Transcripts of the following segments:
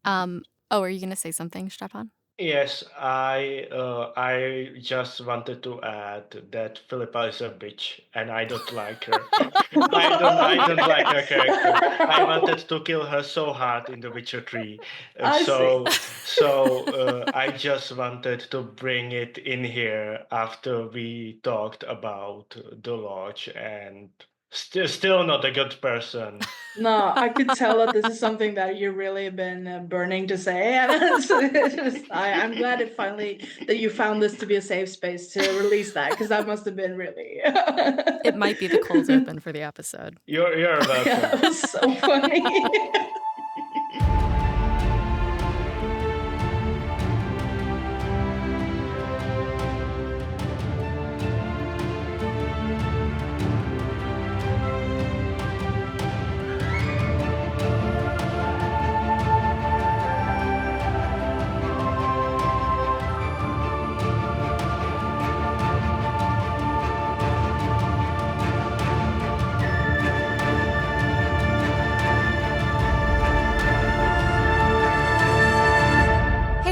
Are you going to say something, Stefan? Yes, I just wanted to add that Philippa is a bitch, and I don't like her. I don't like her character. I wanted to kill her so hard in The Witcher 3. I see. I just wanted to bring it in here after we talked about the Lodge, and still not a good person. No, I could tell that this is something that you've really been burning to say, and I'm glad that you found this to be a safe space to release that, because that must have been really. It might be the cold open for the episode. You're welcome. Yeah, it was so funny.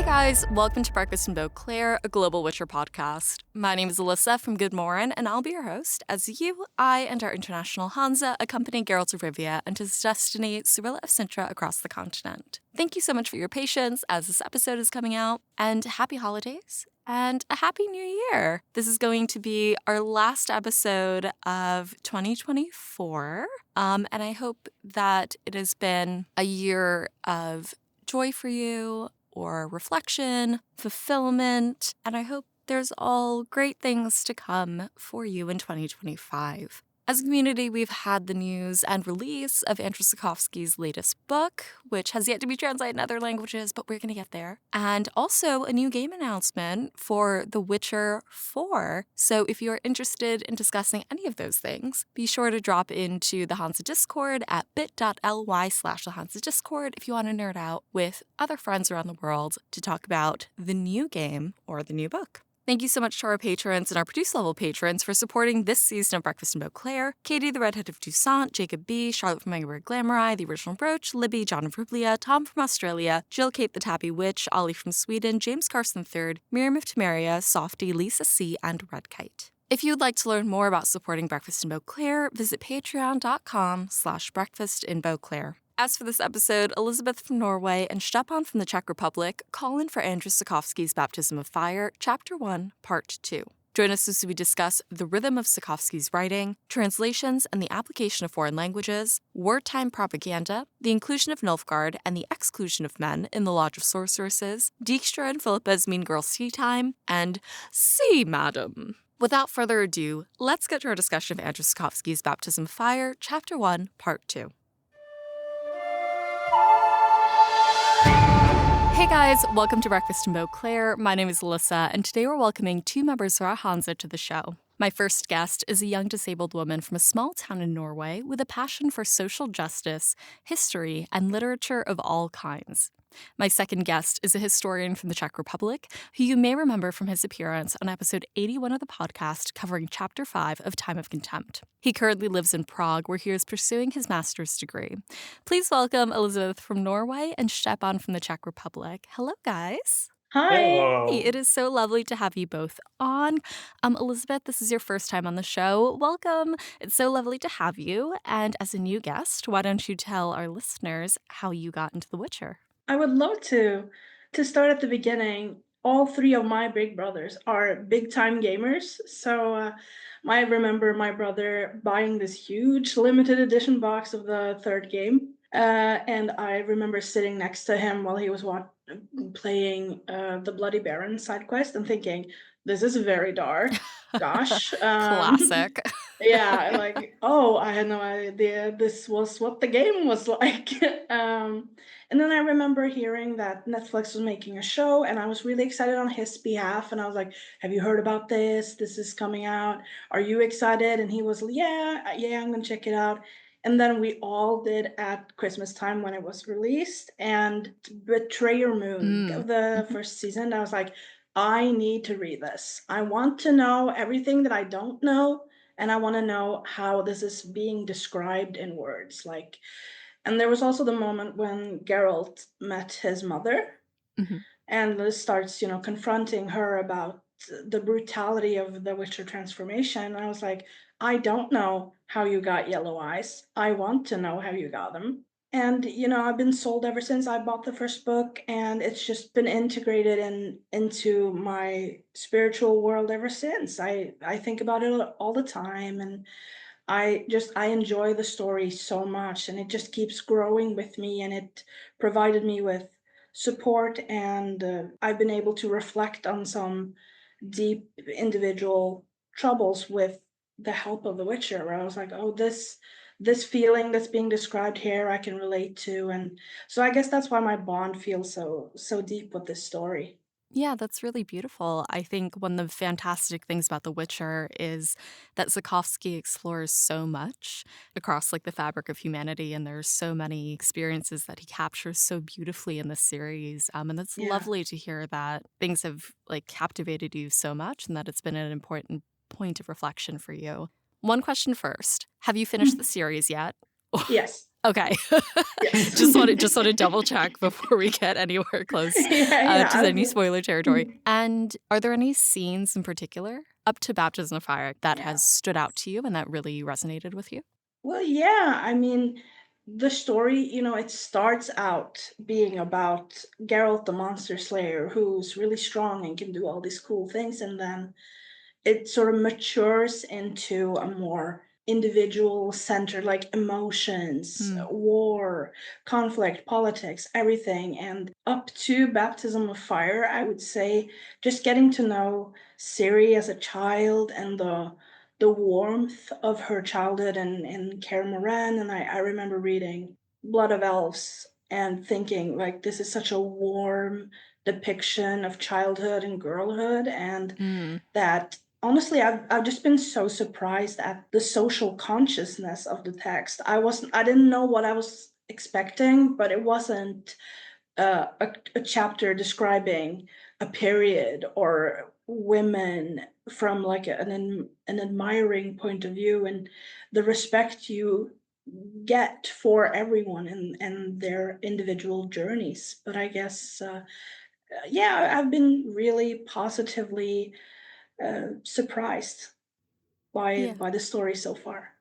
Guys, welcome to Breakfast in Beauclair, a global Witcher podcast. My name is Alyssa from Good Morn, and I'll be your host as you, I, and our international Hansa accompany Geralt of Rivia and his destiny, Cyrilla of Sintra, across the continent. Thank you so much for your patience as this episode is coming out, and happy holidays and a happy new year. This is going to be our last episode of 2024, and I hope that it has been a year of joy for you, or reflection, fulfillment, and I hope there's all great things to come for you in 2025. As a community, we've had the news and release of Andrzej Sapkowski's latest book, which has yet to be translated in other languages, but we're going to get there. And also a new game announcement for The Witcher 4. So if you're interested in discussing any of those things, be sure to drop into the Hansa Discord at bit.ly/the Hansa Discord if you want to nerd out with other friends around the world to talk about the new game or the new book. Thank you so much to our patrons and our producer-level patrons for supporting this season of Breakfast in Beauclair: Katie, the Redhead of Toussaint, Jacob B., Charlotte from Angry Glamouri, The Original Brooch, Libby, John of Rublia, Tom from Australia, Jill Kate the Tappy Witch, Ollie from Sweden, James Carson III, Miriam of Temeria, Softy, Lisa C., and Red Kite. If you'd like to learn more about supporting Breakfast in Beauclair, visit patreon.com/breakfastinbeauclair. As for this episode, Elisabeth from Norway and Štěpán from the Czech Republic call in for Andrzej Sapkowski's Baptism of Fire, Chapter 1, Part 2. Join us as we discuss the rhythm of Sapkowski's writing, translations and the application of foreign languages, wartime propaganda, the inclusion of Nilfgaard and the exclusion of men in the Lodge of Sorceresses, Dijkstra and Philippa's Mean Girl Sea Time, and See, Madam. Without further ado, let's get to our discussion of Andrzej Sapkowski's Baptism of Fire, Chapter 1, Part 2. Hey guys, welcome to Breakfast in Beauclair. My name is Alyssa, and today we're welcoming two members of our Hansa to the show. My first guest is a young disabled woman from a small town in Norway with a passion for social justice, history, and literature of all kinds. My second guest is a historian from the Czech Republic, who you may remember from his appearance on episode 81 of the podcast covering Chapter 5 of Time of Contempt. He currently lives in Prague, where he is pursuing his master's degree. Please welcome Elisabeth from Norway and Štěpán from the Czech Republic. Hello, guys. Hi. Hello. Hey, it is so lovely to have you both on. Elisabeth, this is your first time on the show. Welcome. It's so lovely to have you. And as a new guest, why don't you tell our listeners how you got into The Witcher? I would love to. To start at the beginning, all three of my big brothers are big-time gamers. So I remember my brother buying this huge limited edition box of the third game. And I remember sitting next to him while he was playing the Bloody Baron side quest and thinking, this is very dark. Gosh. Classic. Yeah, like, oh, I had no idea this was what the game was like. And then I remember hearing that Netflix was making a show, and I was really excited on his behalf. And I was like, have you heard about this? This is coming out. Are you excited? And he was, yeah, I'm going to check it out. And then we all did at Christmas time when it was released. And Betrayer Moon, the first season, I was like, I need to read this. I want to know everything that I don't know. And I want to know how this is being described in words. Like, And there was also the moment when Geralt met his mother Mhm. and starts, confronting her about the brutality of the Witcher transformation. And I was like, I don't know how you got yellow eyes. I want to know how you got them. And I've been sold ever since I bought the first book, and it's just been integrated into my spiritual world ever since. I think about it all the time, and I enjoy the story so much, and it just keeps growing with me, and it provided me with support, and I've been able to reflect on some deep individual troubles with the help of The Witcher, where I was like, oh, this feeling that's being described here I can relate to. And so I guess that's why my bond feels so deep with this story. Yeah, that's really beautiful. I think one of the fantastic things about The Witcher is that Sapkowski explores so much across like the fabric of humanity, and there's so many experiences that he captures so beautifully in this series. And it's Yeah. lovely to hear that things have like captivated you so much and that it's been an important point of reflection for you. One question first. Have you finished the series yet? Yes. Okay. Yes. just want to double check before we get anywhere close Yeah. to any spoiler territory. And are there any scenes in particular up to Baptism of Fire that Yeah. has stood out to you and that really resonated with you? Well, yeah. I mean, the story, it starts out being about Geralt the Monster Slayer, who's really strong and can do all these cool things, and then it sort of matures into a more individual centered, like emotions, Mm. war, conflict, politics, everything. And up to Baptism of Fire, I would say just getting to know Ciri as a child and the warmth of her childhood in Kaer Morhen. And I remember reading Blood of Elves and thinking, like, this is such a warm depiction of childhood and girlhood, and that honestly I've just been so surprised at the social consciousness of the text. I didn't know what I was expecting, but it wasn't a chapter describing a period or women from like an admiring point of view, and the respect you get for everyone and their individual journeys. But I guess yeah, I've been really positively surprised Yeah. by the story so far.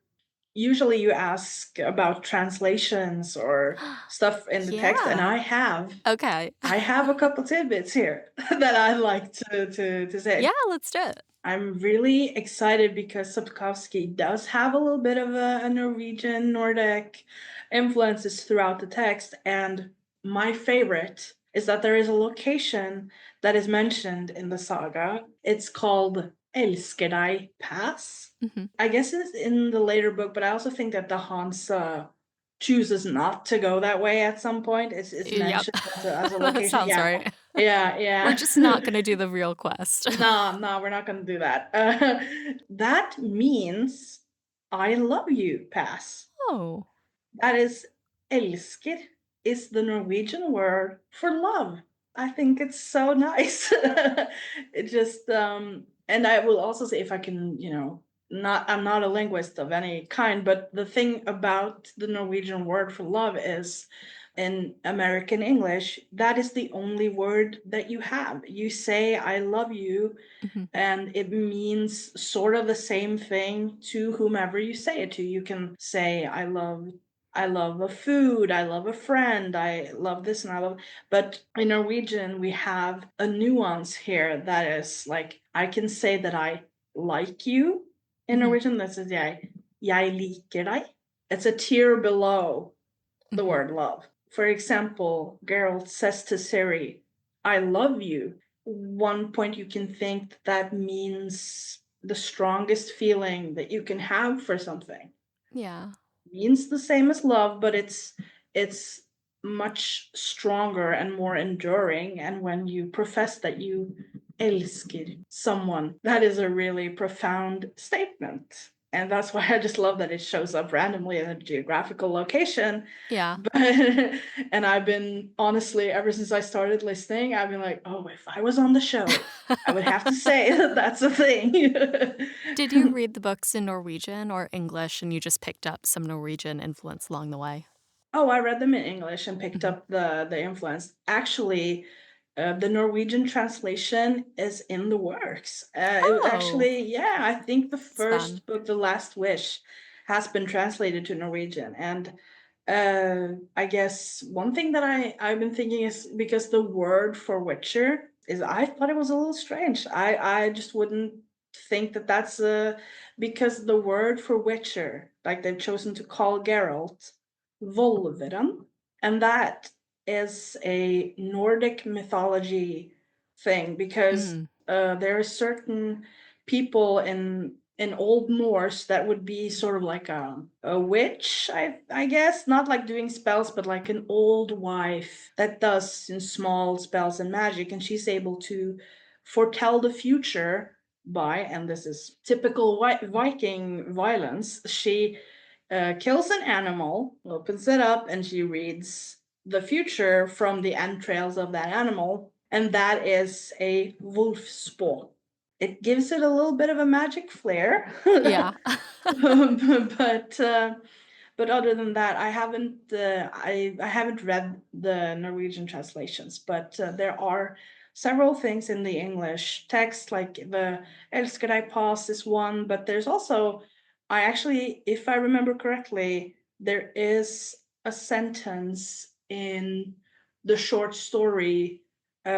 Usually you ask about translations or stuff in the text, and Yeah. Okay. I have a couple tidbits here that I'd like to say. Yeah, let's do it. I'm really excited because Sapkowski does have a little bit of a Norwegian, Nordic influences throughout the text. And my favorite is that there is a location that is mentioned in the saga. It's called Elsker deg Pass. Mhm. I guess it's in the later book, but I also think that the Hansa chooses not to go that way at some point. It's Yep. mentioned as a location. Sounds Yeah. right. Yeah. We're just not going to do the real quest. No, we're not going to do that. That means I love you pass. Oh. That is elsker is the Norwegian word for love. I think it's so nice. It just and I will also say, if I can, I'm not a linguist of any kind, but the thing about the Norwegian word for love is in American English, that is the only word that you have. You say I love you, Mhm. and it means sort of the same thing to whomever you say it to. You can say I love a food, I love a friend, I love this and I love, but in Norwegian we have a nuance here that is like, I can say that I like you in Mhm. Norwegian. This is jeg liker deg. It's a tier below the Mhm. word love. For example, Geralt says to Ciri, I love you. One point you can think that means the strongest feeling that you can have for something. Yeah. Means the same as love, but it's much stronger and more enduring. And when you profess that you elsker someone, that is a really profound statement. And that's why I just love that it shows up randomly in a geographical location. Yeah. But and I've been, honestly, ever since I started listening, I've been like, oh, if I was on the show, I would have to say that that's a thing. Did you read the books in Norwegian or English and you just picked up some Norwegian influence along the way? Oh, I read them in English and picked up the influence. Actually, the Norwegian translation is in the works. I think the first book, The Last Wish, has been translated to Norwegian. And I guess one thing that I've been thinking is because the word for Witcher is, I thought it was a little strange. I just wouldn't think that that's because the word for Witcher, like they've chosen to call Geralt Volveren, and that is a Nordic mythology thing because there are certain people in Old Norse that would be sort of like a witch, I guess, not like doing spells, but like an old wife that does in small spells and magic, and she's able to foretell the future by, and this is typical Viking violence, she kills an animal, opens it up, and she reads the future from the entrails of that animal, and that is a wolfspaw. It gives it a little bit of a magic flair. Yeah. But other than that, I haven't read the Norwegian translations, but there are several things in the English text, like the Elsker deg pass is one, but there's also, I actually, if I remember correctly, there is a sentence in the short story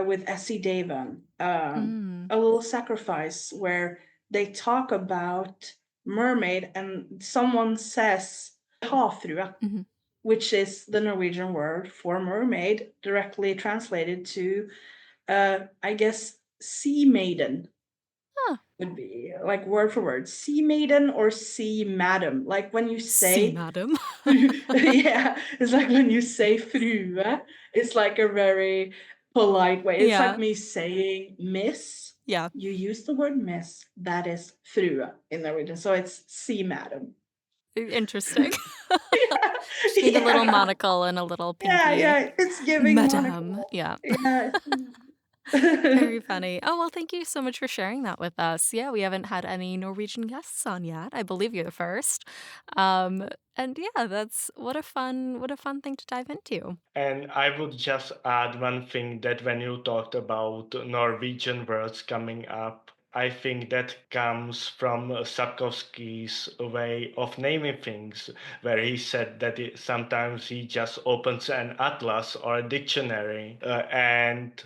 with Essie Davon, a little sacrifice, where they talk about mermaid and someone says havfrue, which is the Norwegian word for mermaid, directly translated to, I guess, sea maiden. Would be like word for word, sea maiden or sea madam. Like when you say sea madam. yeah, it's like when you say frue, it's like a very polite way. It's like me saying miss. Yeah. You use the word miss. That is frue in Norwegian. So it's sea madam. Interesting. Just need a little monocle and a little pinky. Yeah, it's giving madam. Monocle. Yeah. Yeah. Very funny. Oh, well, thank you so much for sharing that with us. Yeah, we haven't had any Norwegian guests on yet. I believe you're the first. And yeah, that's what a fun thing to dive into. And I would just add one thing, that when you talked about Norwegian words coming up, I think that comes from Sapkowski's way of naming things, where he said that sometimes he just opens an atlas or a dictionary and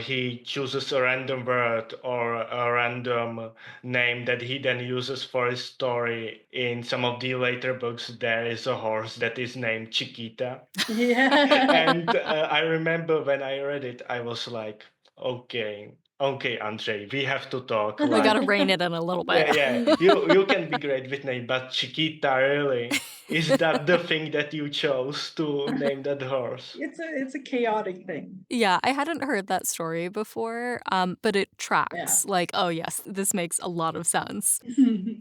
he chooses a random word or a random name that he then uses for his story. In some of the later books, there is a horse that is named Chiquita. Yeah. And I remember when I read it, I was like, okay, Andrzej, we have to talk. We Like, gotta rein it in a little bit. yeah. You can be great with name, but Chiquita, really? Is that the thing that you chose to name that horse? It's a chaotic thing. Yeah, I hadn't heard that story before, but it tracks. Yeah. Like, oh yes, this makes a lot of sense.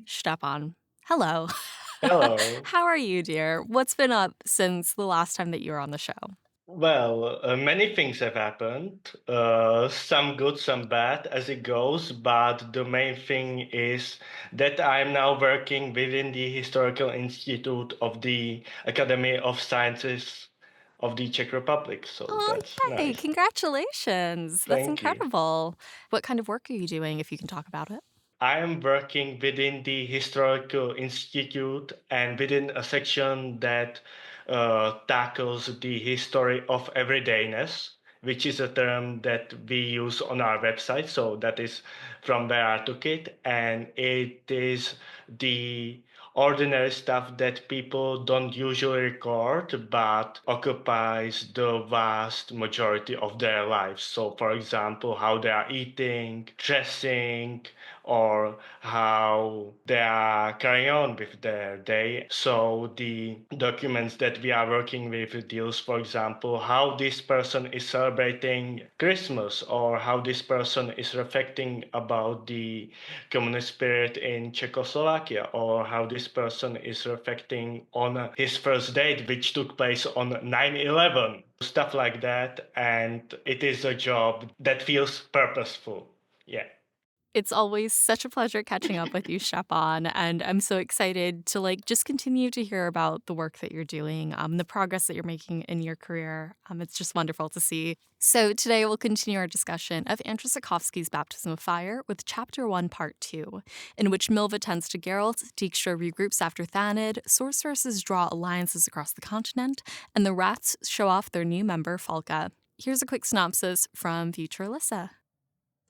Štěpán, hello. Hello. How are you, dear? What's been up since the last time that you were on the show? Well, many things have happened, some good, some bad as it goes, but the main thing is that I'm now working within the Historical Institute of the Academy of Sciences of the Czech Republic, so that's Yay, nice. Congratulations. That's Thank you. incredible. What kind of work are you doing, if you can talk about it? I am working within the Historical Institute and within a section that tackles the history of everydayness, which is a term that we use on our website. So that is from where I took it. And it is the ordinary stuff that people don't usually record, but occupies the vast majority of their lives. So, for example, how they are eating, dressing, or how they are carrying on with their day. So the documents that we are working with deals, for example, how this person is celebrating Christmas, or how this person is reflecting about the communist spirit in Czechoslovakia, or how this person is reflecting on his first date, which took place on 9/11, stuff like that. And it is a job that feels purposeful. Yeah. It's always such a pleasure catching up with you, Štěpán, and I'm so excited to just continue to hear about the work that you're doing, the progress that you're making in your career. It's just wonderful to see. So today we'll continue our discussion of Andrzej Sapkowski's Baptism of Fire with Chapter 1, Part 2, in which Milva tends to Geralt, Dijkstra regroups after Thanedd, sorceresses draw alliances across the continent, and the rats show off their new member, Falka. Here's a quick synopsis from future Alyssa.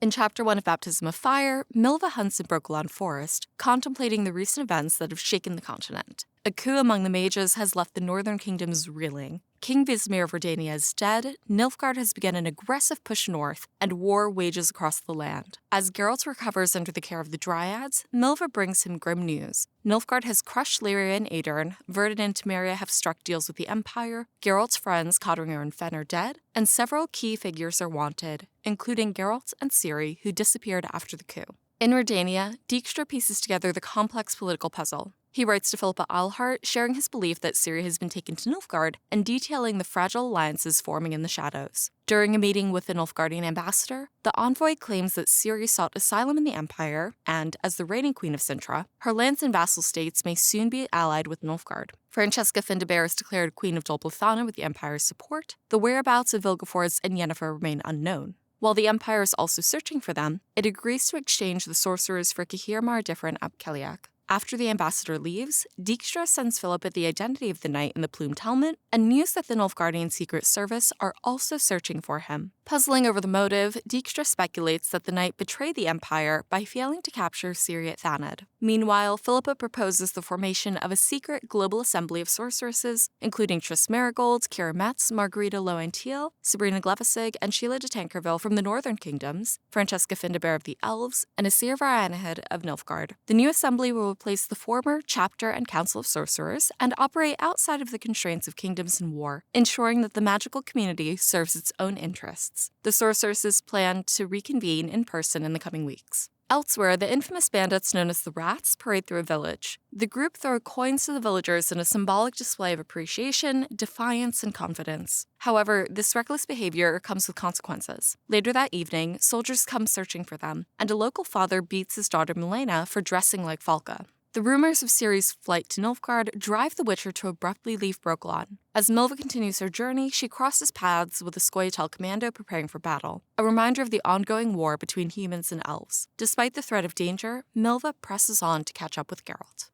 In Chapter 1 of Baptism of Fire, Milva hunts in Brokilon Forest, contemplating the recent events that have shaken the continent. A coup among the mages has left the northern kingdoms reeling. King Vizimir of Redania is dead, Nilfgaard has begun an aggressive push north, and war wages across the land. As Geralt recovers under the care of the Dryads, Milva brings him grim news. Nilfgaard has crushed Lyria and Aedirn, Verdun and Temeria have struck deals with the Empire, Geralt's friends Codringer and Fen are dead, and several key figures are wanted, including Geralt and Ciri, who disappeared after the coup. In Redania, Dijkstra pieces together the complex political puzzle. He writes to Philippa Eilhart, sharing his belief that Ciri has been taken to Nilfgaard and detailing the fragile alliances forming in the shadows. During a meeting with the Nilfgaardian ambassador, the envoy claims that Ciri sought asylum in the Empire and, as the reigning queen of Sintra, her lands and vassal states may soon be allied with Nilfgaard. Francesca Findabair is declared Queen of Dol Bluthana with the Empire's support. The whereabouts of Vilgefortz and Yennefer remain unknown. While the Empire is also searching for them, it agrees to exchange the sorcerers for Cahir Mar-Differin ap Keliak. After the ambassador leaves, Dijkstra sends Philippa the identity of the knight in the plumed helmet and news that the Nilfgaardian Secret Service are also searching for him. Puzzling over the motive, Dijkstra speculates that the knight betrayed the Empire by failing to capture Ciri at Thanedd. Meanwhile, Philippa proposes the formation of a secret global assembly of sorceresses, including Triss Merigold, Keira Metz, Margarita Loantiel, Sabrina Glevissig, and Sheila de Tankerville from the Northern Kingdoms, Francesca Findabair of the Elves, and Asir Varanehed of Nilfgaard. The new assembly will replace the former Chapter and Council of Sorcerers and operate outside of the constraints of kingdoms and war, ensuring that the magical community serves its own interests. The sorceresses plan to reconvene in person in the coming weeks. Elsewhere, the infamous bandits known as the Rats parade through a village. The group throw coins to the villagers in a symbolic display of appreciation, defiance, and confidence. However, this reckless behavior comes with consequences. Later that evening, soldiers come searching for them, and a local father beats his daughter Milena for dressing like Falka. The rumors of Ciri's flight to Nilfgaard drive the Witcher to abruptly leave Brokilon. As Milva continues her journey, she crosses paths with a Scoia'tael commando preparing for battle, a reminder of the ongoing war between humans and elves. Despite the threat of danger, Milva presses on to catch up with Geralt.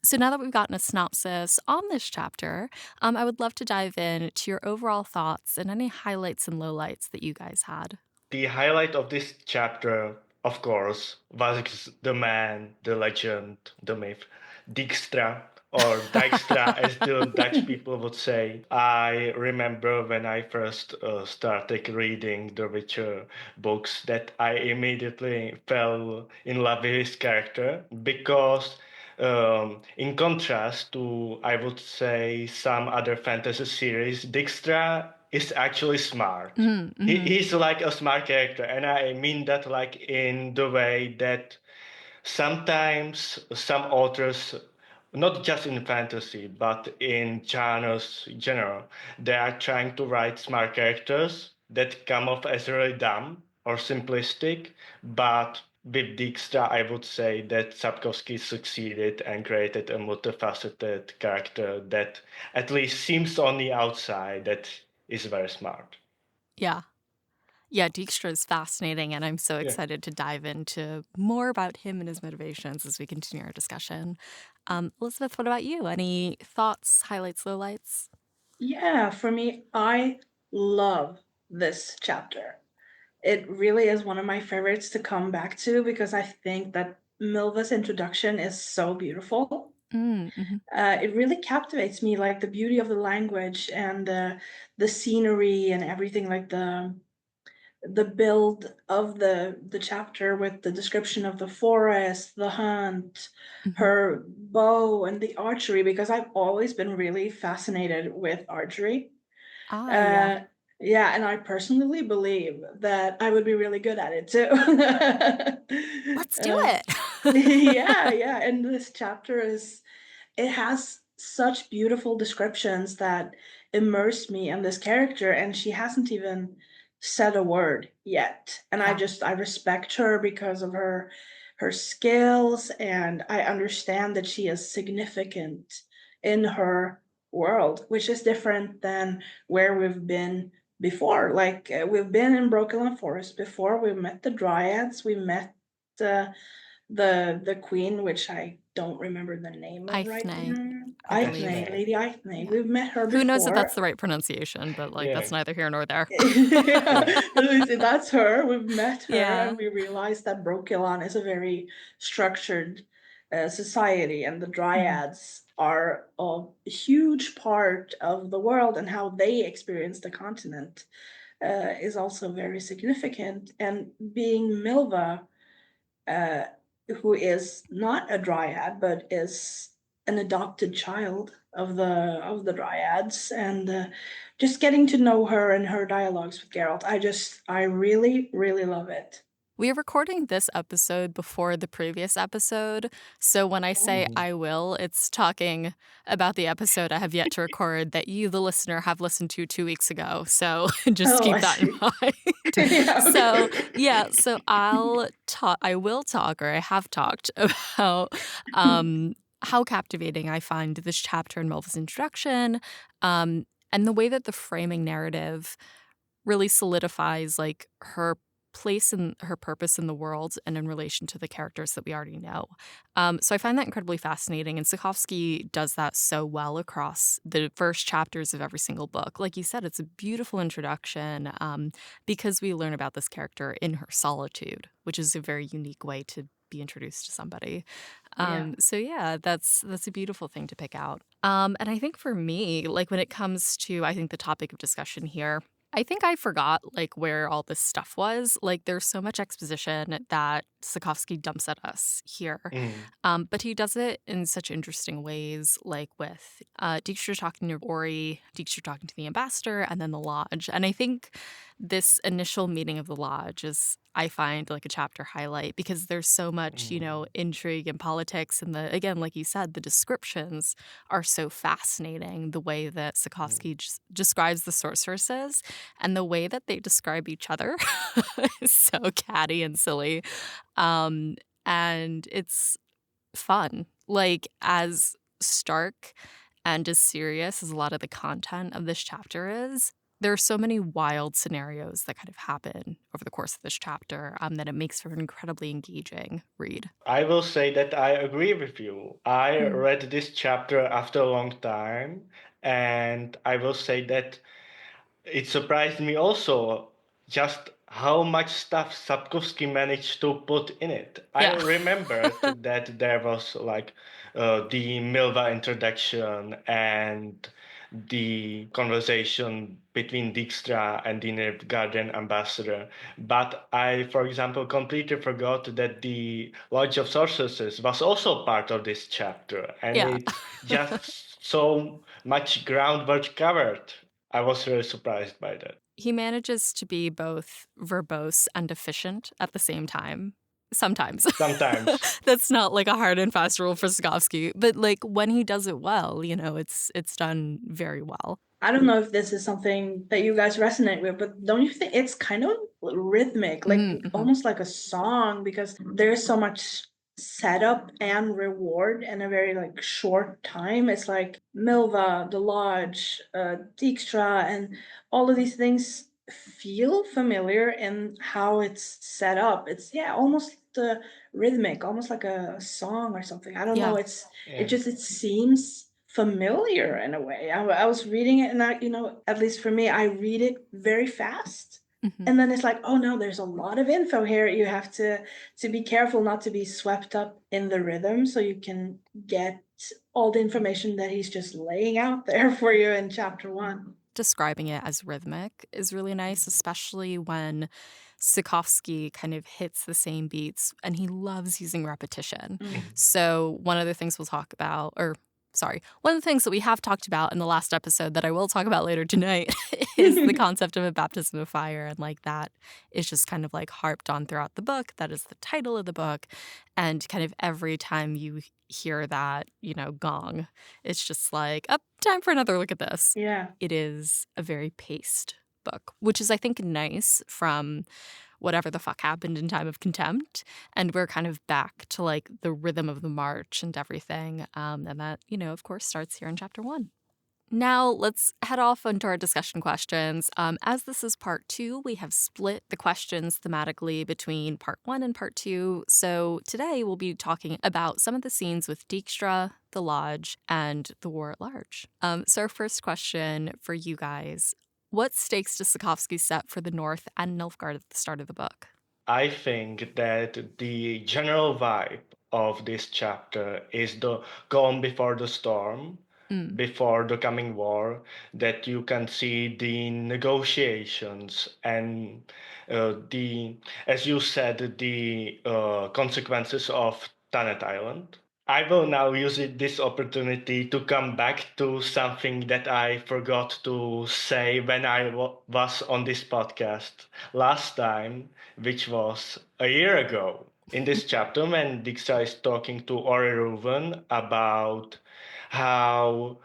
So now that we've gotten a synopsis on this chapter, I would love to dive in to your overall thoughts and any highlights and lowlights that you guys had. The highlight of this chapter, of course, was the man, the legend, the myth, Dijkstra, or Dijkstra, as the Dutch people would say. I remember when I first started reading the Witcher books that I immediately fell in love with his character because in contrast to, I would say, some other fantasy series, Dijkstra is actually smart. Mm-hmm. He's like a smart character, and I mean that like in the way that sometimes some authors, not just in fantasy, but in genres general, they are trying to write smart characters that come off as really dumb or simplistic, but with Dijkstra, I would say that Sapkowski succeeded and created a multifaceted character that at least seems on the outside that is very smart. Yeah, Dijkstra is fascinating, and I'm so excited to dive into more about him and his motivations as we continue our discussion. Elisabeth, what about you? Any thoughts, highlights, lowlights? Yeah, for me, I love this chapter. It really is one of my favorites to come back to because I think that Milva's introduction is so beautiful. Mm-hmm. It really captivates me, like the beauty of the language and the scenery and everything, like the build of the chapter with the description of the forest, the hunt, her bow, and the archery, because I've always been really fascinated with archery. Yeah, and I personally believe that I would be really good at it too. Let's do it. Yeah, and this chapter it has such beautiful descriptions that immersed me in this character, and she hasn't even said a word yet. And I respect her because of her skills, and I understand that she is significant in her world, which is different than where we've been before. Like we've been in Broken Forest before. We met the Dryads. We met the queen, which I don't remember the name of right now. Lady Eithne. We've met her before. Who knows if that's the right pronunciation, but that's neither here nor there. That's her. We've met her, and we realized that Brokilon is a very structured society, and the Dryads are a huge part of the world, and how they experience the continent is also very significant. And being Milva, who is not a Dryad but is an adopted child of the Dryads, and just getting to know her and her dialogues with Geralt, I really, really love it. We are recording this episode before the previous episode, so when I say I will, it's talking about the episode I have yet to record that you, the listener, have listened to 2 weeks ago. So just keep that in mind. So I will talk, or I have talked about how captivating I find this chapter in Milva's introduction, and the way that the framing narrative really solidifies like her place and her purpose in the world and in relation to the characters that we already know. So I find that incredibly fascinating, and Sapkowski does that so well across the first chapters of every single book. Like you said, it's a beautiful introduction because we learn about this character in her solitude, which is a very unique way to be introduced to somebody. So that's a beautiful thing to pick out. And I think for me, like when it comes to, I think the topic of discussion here, I think I forgot like where all this stuff was. Like there's so much exposition that Sapkowski dumps at us here. But he does it in such interesting ways, like with Dijkstra talking to Ori, Dijkstra talking to the ambassador, and then the Lodge. And I think this initial meeting of the Lodge is, I find, like a chapter highlight because there's so much, intrigue and politics. And again, like you said, the descriptions are so fascinating. The way that Sapkowski describes the sorceresses and the way that they describe each other is so catty and silly. And it's fun. Like as stark and as serious as a lot of the content of this chapter is, there are so many wild scenarios that kind of happen over the course of this chapter that it makes for an incredibly engaging read. I will say that I agree with you. I read this chapter after a long time, and I will say that it surprised me also just how much stuff Sapkowski managed to put in it. I remembered that there was like the Milva introduction and the conversation between Dijkstra and the Nilfgaardian ambassador. But I, for example, completely forgot that the Lodge of Sorceresses was also part of this chapter. And it just so much groundwork covered. I was really surprised by that. He manages to be both verbose and efficient at the same time. Sometimes. That's not like a hard and fast rule for Sapkowski, but like when he does it well, it's done very well. I don't know if this is something that you guys resonate with, but don't you think it's kind of rhythmic, like almost like a song, because there's so much setup and reward in a very like short time. It's like Milva, the Lodge, Dijkstra, and all of these things feel familiar in how it's set up. It's almost rhythmic, almost like a song or something. I don't know. It seems familiar in a way. I was reading it, and at least for me, I read it very fast. And then it's like, oh no, there's a lot of info here. You have to be careful not to be swept up in the rhythm, so you can get all the information that he's just laying out there for you in chapter 1. Describing it as rhythmic is really nice, especially when Sapkowski kind of hits the same beats, and he loves using repetition. So one of the things we'll talk about, one of the things that we have talked about in the last episode that I will talk about later tonight is the concept of a baptism of fire. And like that is just kind of like harped on throughout the book. That is the title of the book. And kind of every time you hear that, gong, it's just like, time for another look at this. Yeah. It is a very paced book, which is, I think, nice from whatever the fuck happened in Time of Contempt. And we're kind of back to like the rhythm of the march and everything. And that, of course, starts here in chapter 1. Now let's head off into our discussion questions. As this is part 2, we have split the questions thematically between part 1 and part 2. So today we'll be talking about some of the scenes with Dijkstra, the Lodge, and the war at large. So our first question for you guys, what stakes does Sapkowski set for the North and Nilfgaard at the start of the book? I think that the general vibe of this chapter is the calm before the storm, before the coming war, that you can see the negotiations and as you said, the consequences of Tannet Island. I will now use this opportunity to come back to something that I forgot to say when I was on this podcast last time, which was a year ago. In this chapter, when Dijkstra is talking to Oreruven about how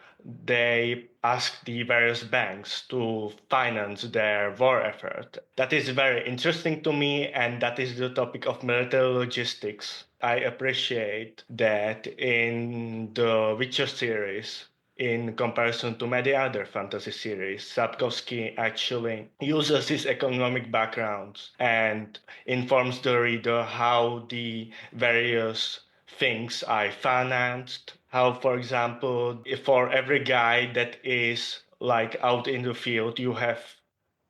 they ask the various banks to finance their war effort. That is very interesting to me, and that is the topic of military logistics. I appreciate that in the Witcher series, in comparison to many other fantasy series, Sapkowski actually uses his economic backgrounds and informs the reader how the various things are financed. How, for example, if for every guy that is like out in the field, you have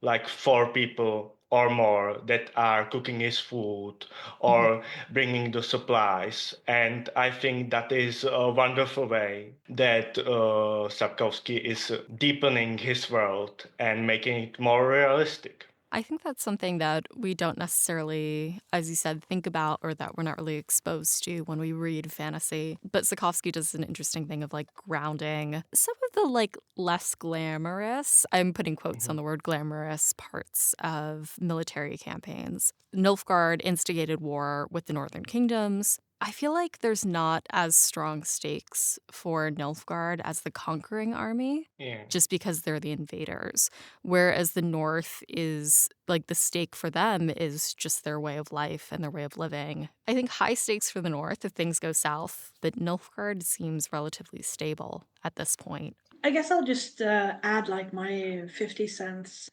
like 4 people or more that are cooking his food or bringing the supplies. And I think that is a wonderful way that Sapkowski is deepening his world and making it more realistic. I think that's something that we don't necessarily, as you said, think about, or that we're not really exposed to when we read fantasy. But Sapkowski does an interesting thing of like grounding some of the like less glamorous, I'm putting quotes on the word glamorous, parts of military campaigns. Nilfgaard instigated war with the Northern Kingdoms. I feel like there's not as strong stakes for Nilfgaard as the conquering army, just because they're the invaders. Whereas the North is, like, the stake for them is just their way of life and their way of living. I think high stakes for the North if things go south, but Nilfgaard seems relatively stable at this point. I guess I'll just add like my 50 cents.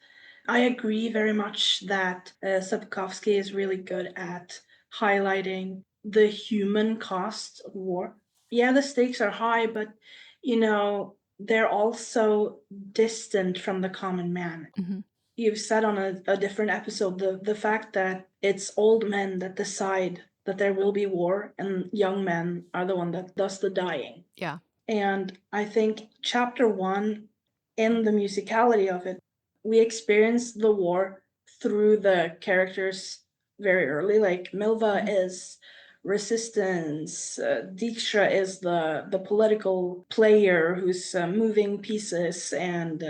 I agree very much that Sapkowski is really good at highlighting the human cost of war. Yeah, the stakes are high, but, they're also distant from the common man. You've said on a different episode, the fact that it's old men that decide that there will be war and young men are the one that does the dying. Yeah. And I think chapter 1, in the musicality of it, we experience the war through the characters very early. Like Milva is resistance, Dijkstra is the political player who's moving pieces and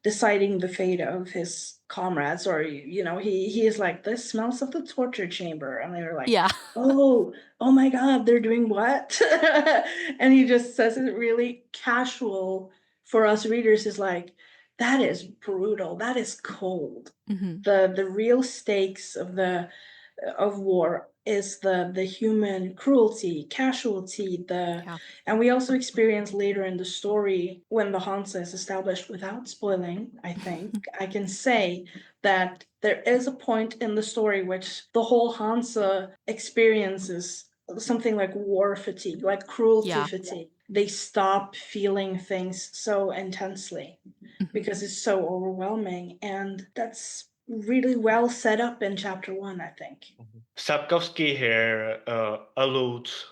deciding the fate of his comrades. Or, he is like, this smells of the torture chamber. And they're like, Yeah. oh my God, they're doing what? And he just says it really casual for us readers, is like, that is brutal. That is cold. The real stakes of war is the human cruelty, casualty, and we also experience later in the story when the Hansa is established, without spoiling, I think, I can say that there is a point in the story which the whole Hansa experiences something like war fatigue, like cruelty fatigue. They stop feeling things so intensely because it's so overwhelming, and that's really well set up in chapter 1, I think. Sapkowski here alludes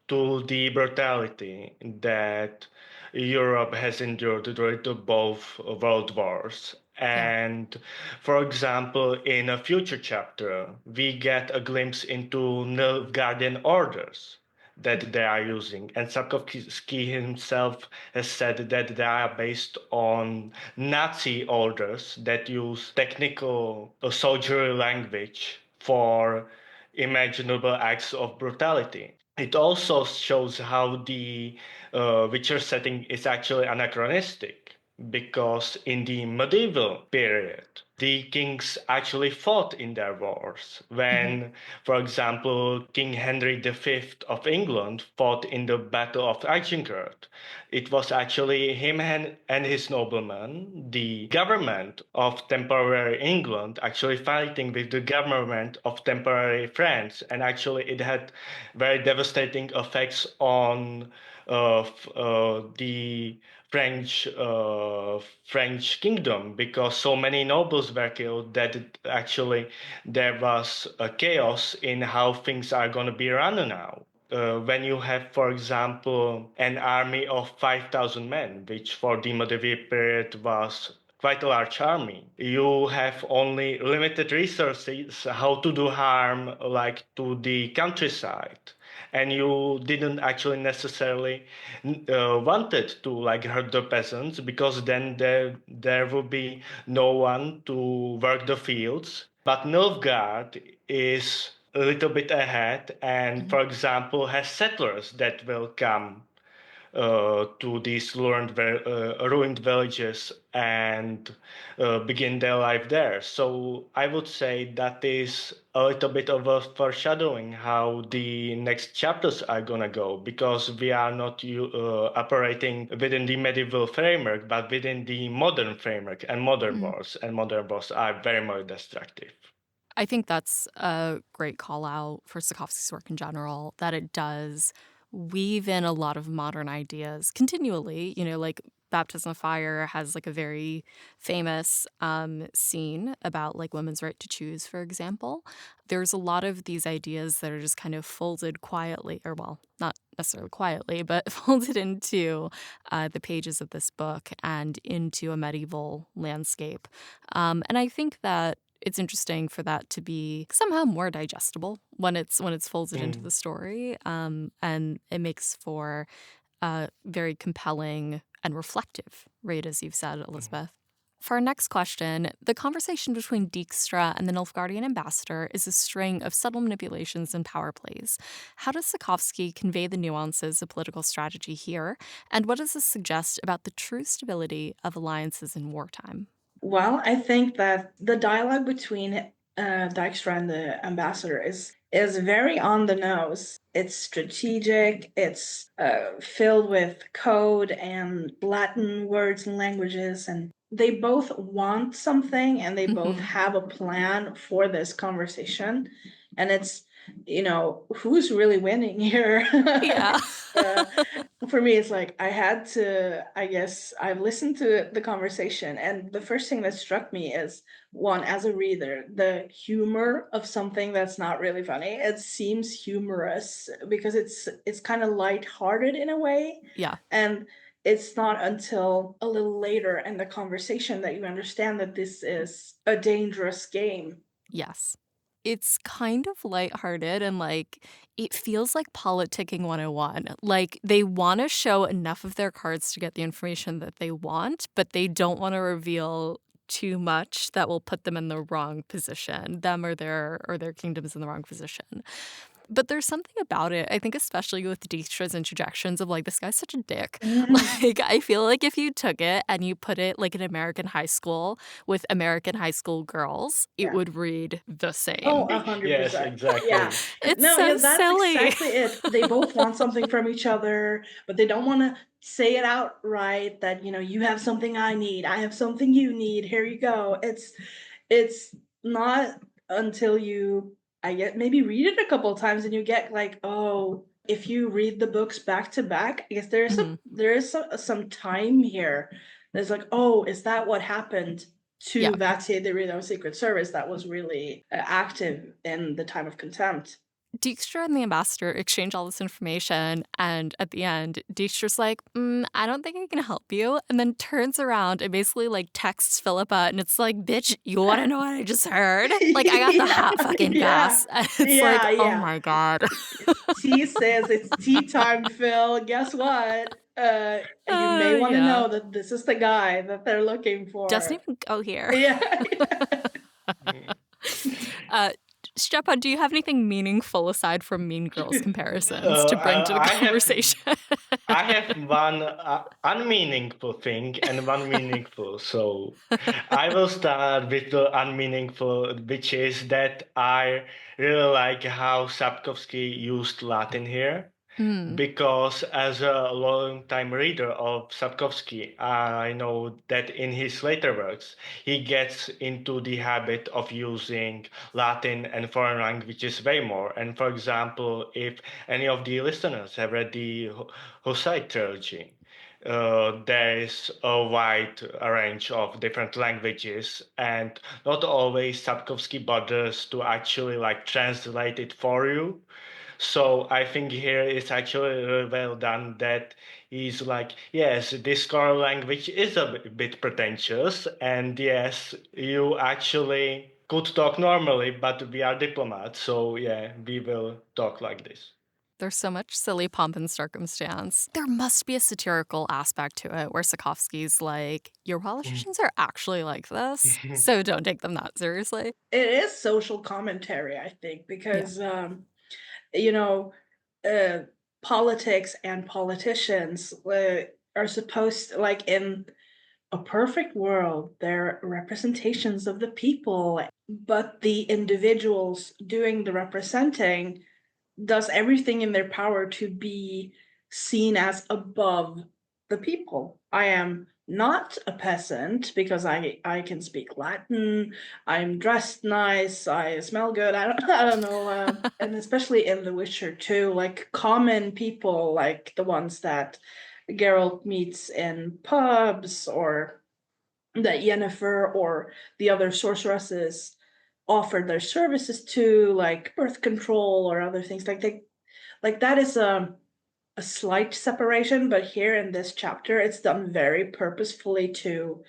to the brutality that Europe has endured during both world wars. And, for example, in a future chapter, we get a glimpse into Nilfgaardian orders that they are using. And Sapkowski himself has said that they are based on Nazi orders that use technical soldiery language for imaginable acts of brutality. It also shows how the Witcher setting is actually anachronistic, because in the medieval period, the kings actually fought in their wars. When, for example, King Henry V of England fought in the Battle of Agincourt, it was actually him and his noblemen, the government of temporary England, actually fighting with the government of temporary France. And actually, it had very devastating effects on the French kingdom, because so many nobles were killed that there was a chaos in how things are going to be run now. When you have, for example, an army of 5,000 men, which for the medieval period was quite a large army, you have only limited resources how to do harm, like to the countryside. And you didn't actually necessarily wanted to like hurt the peasants, because then there would be no one to work the fields. But Nilfgaard is a little bit ahead, and for example has settlers that will come to these ruined villages and begin their life there. So I would say that is a little bit of a foreshadowing how the next chapters are gonna go, because we are not operating within the medieval framework, but within the modern framework and modern wars. And modern wars are very much destructive. I think that's a great call out for Sapkowski's work in general, that it does weave in a lot of modern ideas continually. Like Baptism of Fire has like a very famous scene about like women's right to choose, for example. There's a lot of these ideas that are just kind of folded quietly, or well, not necessarily quietly, but folded into the pages of this book and into a medieval landscape. And I think that it's interesting for that to be somehow more digestible when it's folded into the story, and it makes for very compelling and reflective read, as you've said, Elisabeth. For our next question, the conversation between Dijkstra and the Nilfgaardian ambassador is a string of subtle manipulations and power plays. How does Sapkowski convey the nuances of political strategy here, and what does this suggest about the true stability of alliances in wartime? Well, I think that the dialogue between Dijkstra and the ambassador is very on the nose. It's strategic. It's filled with code and Latin words and languages, and they both want something, and they both have a plan for this conversation. And it's, who's really winning here? Yeah. For me, it's like I've listened to the conversation, and the first thing that struck me is, one, as a reader, the humor of something that's not really funny. It seems humorous because it's kind of lighthearted in a way. Yeah. And it's not until a little later in the conversation that you understand that this is a dangerous game. Yes. It's kind of lighthearted, and like it feels like politicking 101. Like they want to show enough of their cards to get the information that they want, but they don't want to reveal too much that will put them in the wrong position, them or their kingdoms in the wrong position. But there's something about it, I think, especially with Dijkstra's interjections of like, this guy's such a dick. Like, I feel like if you took it and you put it like in American high school with American high school girls, it would read the same. Oh, 100%. Yes, exactly. Yeah. It's that's silly. Exactly it. They both want something from each other, but they don't want to say it outright that, you have something I need, I have something you need, here you go. It's not until you maybe read it a couple of times and you get like, oh, if you read the books back to back, I guess there is some time here. There's like, oh, is that what happened to Vatier de Rio's Secret Service that was really active in the time of contempt? Dijkstra and the ambassador exchange all this information, and at the end, Dijkstra's like, I don't think I can help you, and then turns around and basically like texts Philippa, and it's like, bitch, you want to know what I just heard? Like, I got the hot fucking gas. And it's oh my God. He says it's tea time, Phil. Guess what? You may want to know that this is the guy that they're looking for. Doesn't even go here. Štěpán, do you have anything meaningful aside from Mean Girls comparisons to bring to the conversation? I have one unmeaningful thing and one meaningful. So I will start with the unmeaningful, which is that I really like how Sapkowski used Latin here. Because as a long-time reader of Sapkowski, I know that in his later works, he gets into the habit of using Latin and foreign languages way more. And for example, if any of the listeners have read the Hussite trilogy, there is a wide range of different languages, and not always Sapkowski bothers to actually like translate it for you. So I think here it's actually really well done that he's like, yes, this core language is a bit pretentious, and yes, you actually could talk normally, but we are diplomats, so yeah, we will talk like this. There's so much silly pomp and circumstance. There must be a satirical aspect to it where Sapkowski's like, your politicians are actually like this, so don't take them that seriously. It is social commentary, I think, because you know, politics and politicians are supposed to, like, in a perfect world, they're representations of the people, but the individuals doing the representing does everything in their power to be seen as above the people. I am not a peasant because I can speak Latin. I'm dressed nice. I smell good. I don't know. And especially in The Witcher 2, like common people, like the ones that Geralt meets in pubs, or that Yennefer or the other sorceresses offered their services to, like birth control or other things, like that is a slight separation, but here in this chapter it's done very purposefully to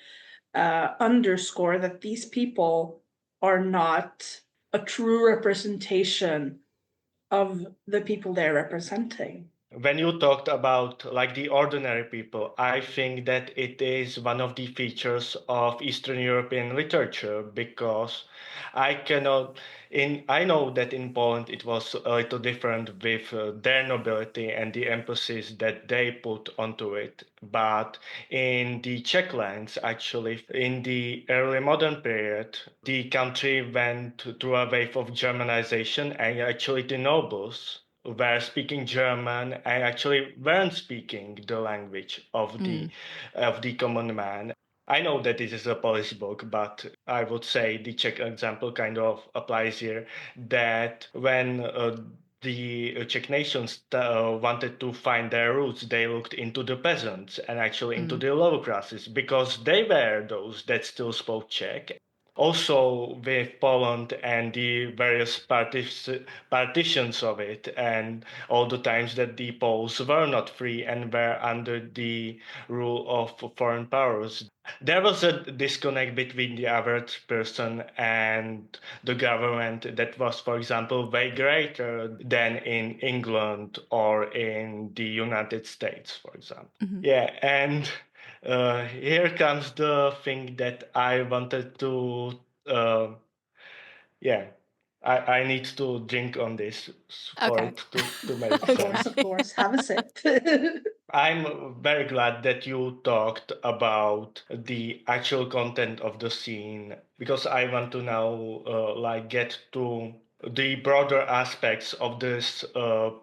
underscore that these people are not a true representation of the people they're representing. When you talked about like the ordinary people, I think that it is one of the features of Eastern European literature because I know that in Poland it was a little different with their nobility and the emphasis that they put onto it. But in the Czech lands, actually, in the early modern period, the country went through a wave of Germanization, and actually the nobles were speaking German and actually weren't speaking the language of the common man. I know that this is a policy book, but I would say the Czech example kind of applies here. That when the Czech nations wanted to find their roots, they looked into the peasants and actually into the lower classes because they were those that still spoke Czech. Also with Poland and the various partitions of it, and all the times that the Poles were not free and were under the rule of foreign powers. There was a disconnect between the average person and the government that was, for example, way greater than in England or in the United States, for example. Yeah, and here comes the thing that I wanted to. Yeah, I need to drink on this for Okay. it to make sense. Of course, have a sip. I'm very glad that you talked about the actual content of the scene because I want to now like get to the broader aspects of this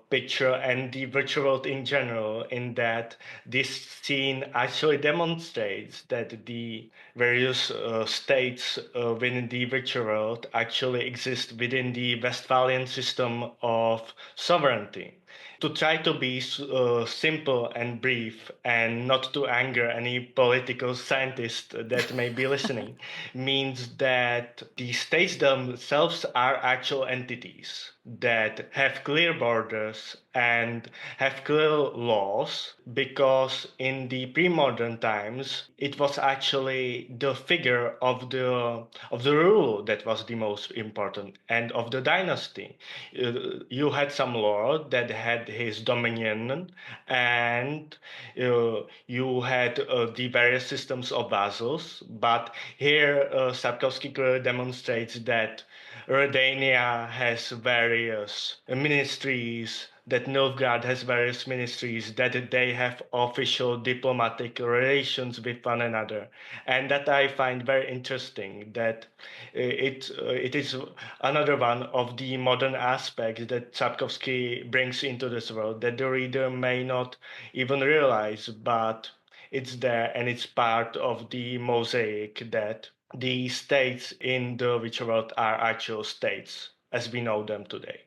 picture and the virtual world in general, in that this scene actually demonstrates that the various states within the virtual world actually exist within the Westphalian system of sovereignty. To try to be simple and brief and not to anger any political scientist that may be listening means that the states themselves are actual entities that have clear borders and have clear laws, because in the pre-modern times it was actually the figure of the ruler that was the most important, and of the dynasty. You had some lord that had his dominion, and you had the various systems of vassals. But here Sapkowski clearly demonstrates that Redania has very various ministries, that Nilfgaard has various ministries, that they have official diplomatic relations with one another. And that I find very interesting, that it is another one of the modern aspects that Sapkowski brings into this world, that the reader may not even realize, but it's there and it's part of the mosaic, that the states in the Witcher world are actual states as we know them today.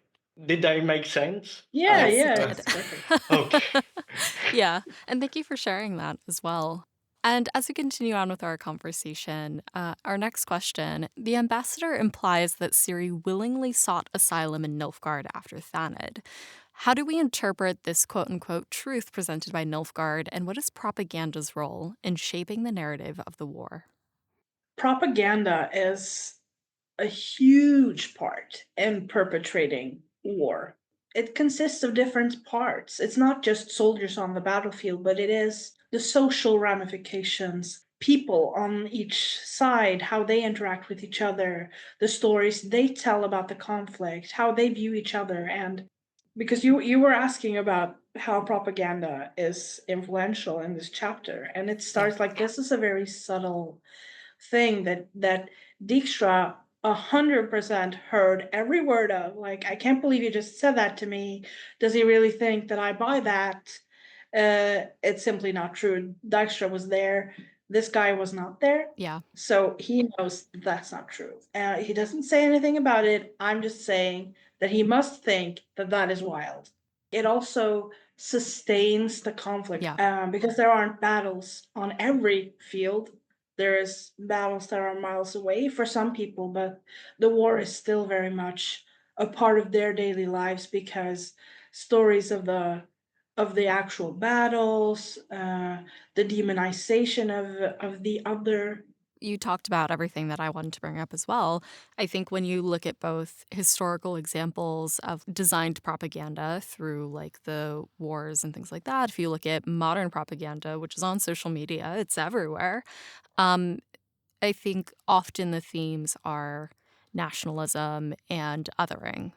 Did that make sense? Yeah, Yes, yeah, it it's did. perfect. Okay. Yeah, and thank you for sharing that as well. And as we continue on with our conversation, our next question, the ambassador implies that Ciri willingly sought asylum in Nilfgaard after Thanedd. How do we interpret this quote-unquote truth presented by Nilfgaard, and what is propaganda's role in shaping the narrative of the war? Propaganda is a huge part in perpetrating war. It consists of different parts. It's not just soldiers on the battlefield, but it is the social ramifications, people on each side, how they interact with each other, the stories they tell about the conflict, how they view each other. And because you were asking about how propaganda is influential in this chapter, and it starts like this is a very subtle thing that Dijkstra 100% heard every word of. Like, I can't believe you just said that to me. Does he really think that I buy that? It's simply not true. Dijkstra was there. This guy was not there. Yeah. So he knows that's not true. He doesn't say anything about it. I'm just saying that he must think that that is wild. It also sustains the conflict because there aren't battles on every field. There's battles that are miles away for some people, but the war is still very much a part of their daily lives because stories of the actual battles, the demonization of the other. You talked about everything that I wanted to bring up as well. I think when you look at both historical examples of designed propaganda through like the wars and things like that, if you look at modern propaganda, which is on social media, it's everywhere. I think often the themes are nationalism and othering.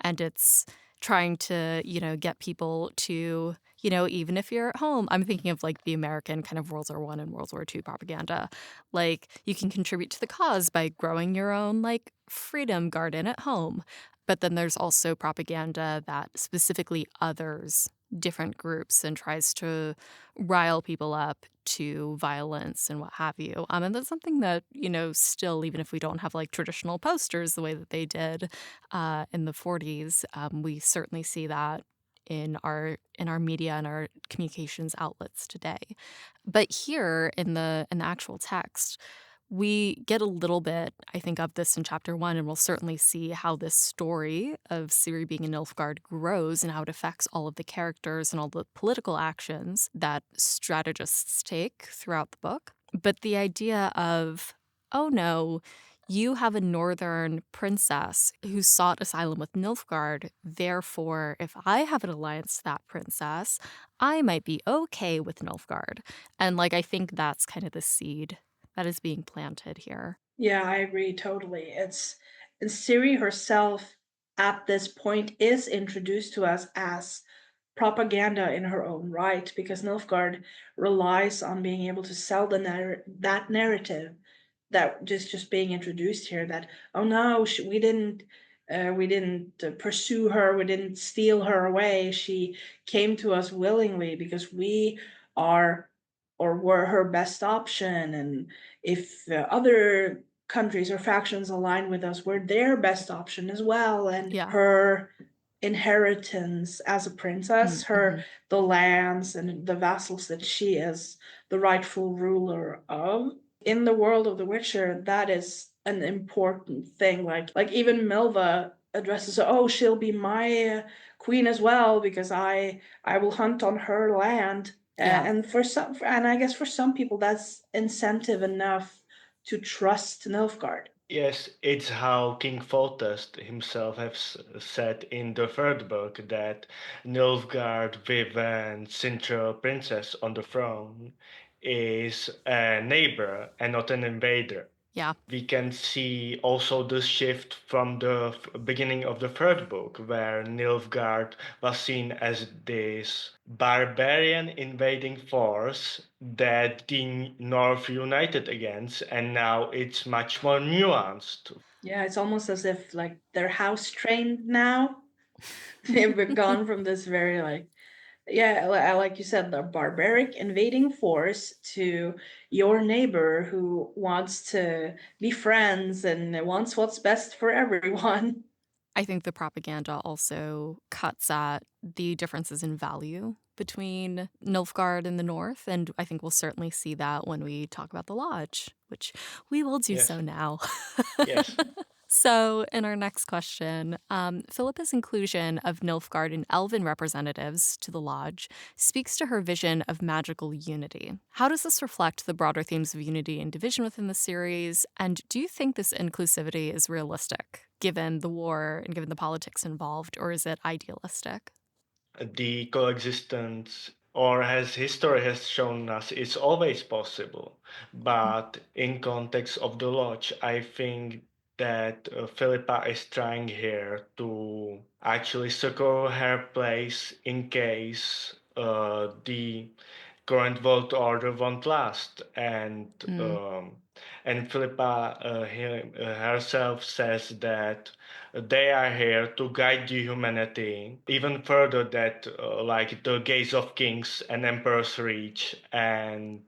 And it's trying to, get people to, even if you're at home, I'm thinking of like the American kind of World War I and World War II propaganda. Like you can contribute to the cause by growing your own like freedom garden at home. But then there's also propaganda that specifically others different groups and tries to rile people up to violence and what have you. And that's something that, still, even if we don't have like traditional posters the way that they did in the 40s, we certainly see that in our media and our communications outlets today. But here in the actual text, we get a little bit, I think, of this in chapter 1, and we'll certainly see how this story of Ciri being in Nilfgaard grows and how it affects all of the characters and all the political actions that strategists take throughout the book. But the idea of, oh no, you have a northern princess who sought asylum with Nilfgaard. Therefore, if I have an alliance to that princess, I might be okay with Nilfgaard. And I think that's kind of the seed that is being planted here. Yeah, I agree totally. And Ciri herself at this point is introduced to us as propaganda in her own right because Nilfgaard relies on being able to sell that narrative that just being introduced here that oh no we didn't pursue her, we didn't steal her away, she came to us willingly because we are or were her best option, and if other countries or factions align with us, we're their best option as well. And her inheritance as a princess, the lands and the vassals that she is the rightful ruler of. In the world of The Witcher, that is an important thing. Like even Milva addresses, oh, she'll be my queen as well because I will hunt on her land. And I guess for some people that's incentive enough to trust Nilfgaard. Yes, it's how King Foltest himself has said in the third book that Nilfgaard with an Cintra princess on the throne is a neighbor and not an invader. Yeah. We can see also the shift from the beginning of the third book, where Nilfgaard was seen as this barbarian invading force that the North united against, and now it's much more nuanced. Yeah, it's almost as if like they're house trained now. They've gone from this very like, yeah, like you said, the barbaric invading force to your neighbor who wants to be friends and wants what's best for everyone. I think the propaganda also cuts at the differences in value between Nilfgaard and the North, and I think we'll certainly see that when we talk about the Lodge, which we will do Yes. so now. Yes. So, in our next question, Philippa's inclusion of Nilfgaard and Elven representatives to the Lodge speaks to her vision of magical unity. How does this reflect the broader themes of unity and division within the series? And do you think this inclusivity is realistic, given the war and given the politics involved, or is it idealistic? The coexistence, or as history has shown us, is always possible. But in context of the Lodge, I think that Philippa is trying here to actually secure her place in case the current world order won't last. And Philippa herself says that they are here to guide the humanity even further that like the gaze of kings and emperors reach, and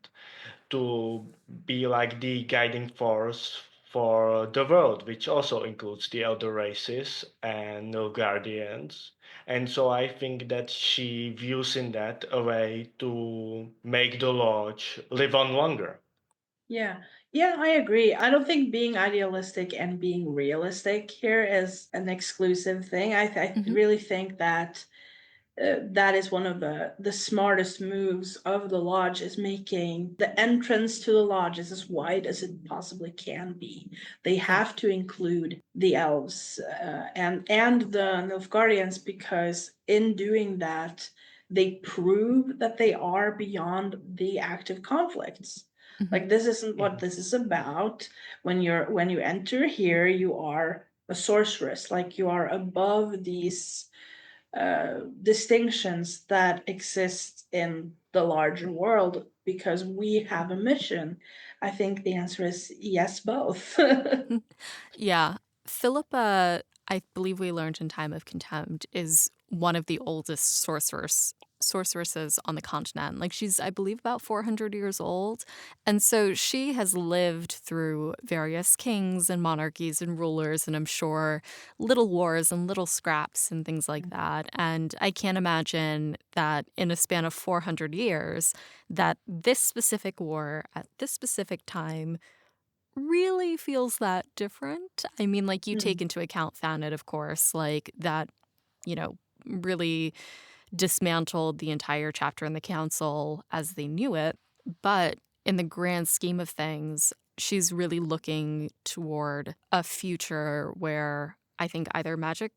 to be like the guiding force for the world, which also includes the elder races and no guardians. And so I think that she views in that a way to make the lodge live on longer. Yeah. Yeah, I agree. I don't think being idealistic and being realistic here is an exclusive thing. I Mhm. really think that that is one of the smartest moves of the lodge, is making the entrance to the lodge is as wide as it possibly can be. They have to include the elves and the Nilfgaardians, because in doing that they prove that they are beyond the active conflicts. Mhm. Like, this isn't what Mhm. this is about. When you enter here, you are a sorceress. Like, you are above these distinctions that exist in the larger world, because we have a mission. I think the answer is yes, both. Yeah. Philippa, I believe we learned in Time of Contempt, is one of the oldest sorceresses on the continent. Like, she's, I believe, about 400 years old. And so she has lived through various kings and monarchies and rulers, and I'm sure little wars and little scraps and things like that. And I can't imagine that in a span of 400 years that this specific war at this specific time really feels that different. I mean, like, you take into account Thanet, of course, like that, really dismantled the entire chapter in the council as they knew it. But in the grand scheme of things, she's really looking toward a future where I think either magic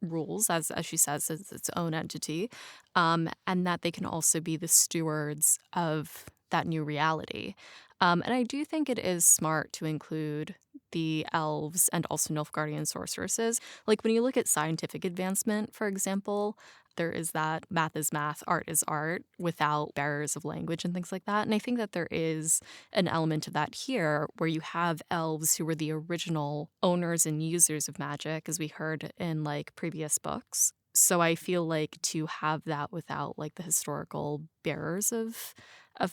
rules, as she says, as its own entity, and that they can also be the stewards of that new reality. And I do think it is smart to include the elves and also Nilfgaardian sorceresses. Like, when you look at scientific advancement, for example, there is that math is math, art is art, without barriers of language and things like that. And I think that there is an element of that here, where you have elves who were the original owners and users of magic, as we heard in like previous books. So I feel like to have that without like the historical bearers of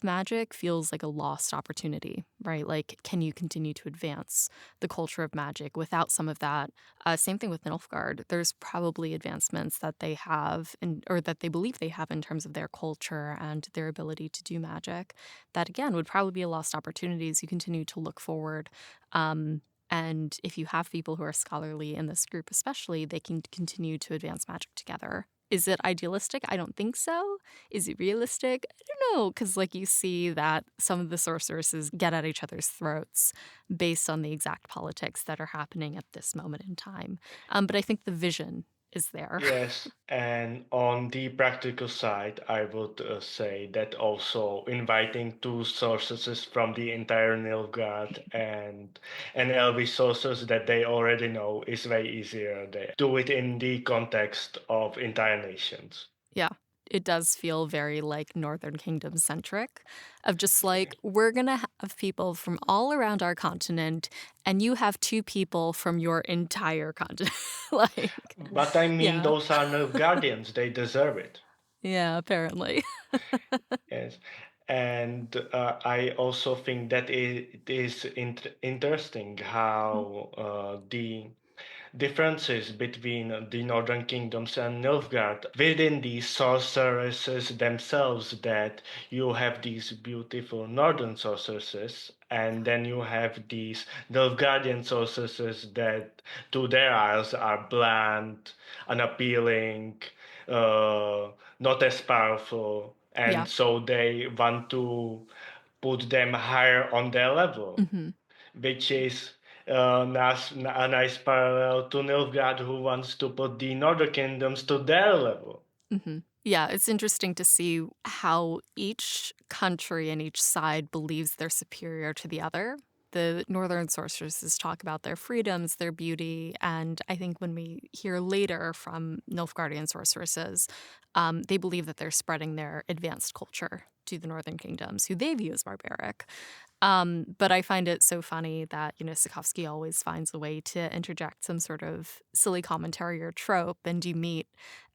magic feels like a lost opportunity, right? Like, can you continue to advance the culture of magic without some of that? Same thing with Nilfgaard. There's probably advancements that they have, or that they believe they have, in terms of their culture and their ability to do magic, that again would probably be a lost opportunity as you continue to look forward. And if you have people who are scholarly in this group, especially, they can continue to advance magic together. Is it idealistic? I don't think so. Is it realistic? I don't know, because like you see that some of the sorceresses get at each other's throats based on the exact politics that are happening at this moment in time. But I think the vision is there. Yes, and on the practical side, I would say that also inviting two sources from the entire Nilfgaard and LV sources that they already know is way easier. They do it in the context of entire nations. Yeah, it does feel very like Northern Kingdom centric, of just like, we're going to have people from all around our continent, and you have two people from your entire continent. Like, But I mean, yeah. those are Nilfgaardians. They deserve it. Yeah, apparently. Yes. And I also think that it is interesting how the differences between the Northern Kingdoms and Nilfgaard within the sorceresses themselves, that you have these beautiful Northern sorceresses and then you have these Nilfgaardian sorceresses that to their eyes are bland, unappealing, not as powerful, and Yeah. so they want to put them higher on their level, which is a nice parallel to Nilfgaard, who wants to put the Northern Kingdoms to their level. Yeah, it's interesting to see how each country and each side believes they're superior to the other. The Northern sorceresses talk about their freedoms, their beauty, and I think when we hear later from Nilfgaardian sorceresses, they believe that they're spreading their advanced culture to the Northern Kingdoms, who they view as barbaric. But I find it so funny that, Sapkowski always finds a way to interject some sort of silly commentary or trope. And you meet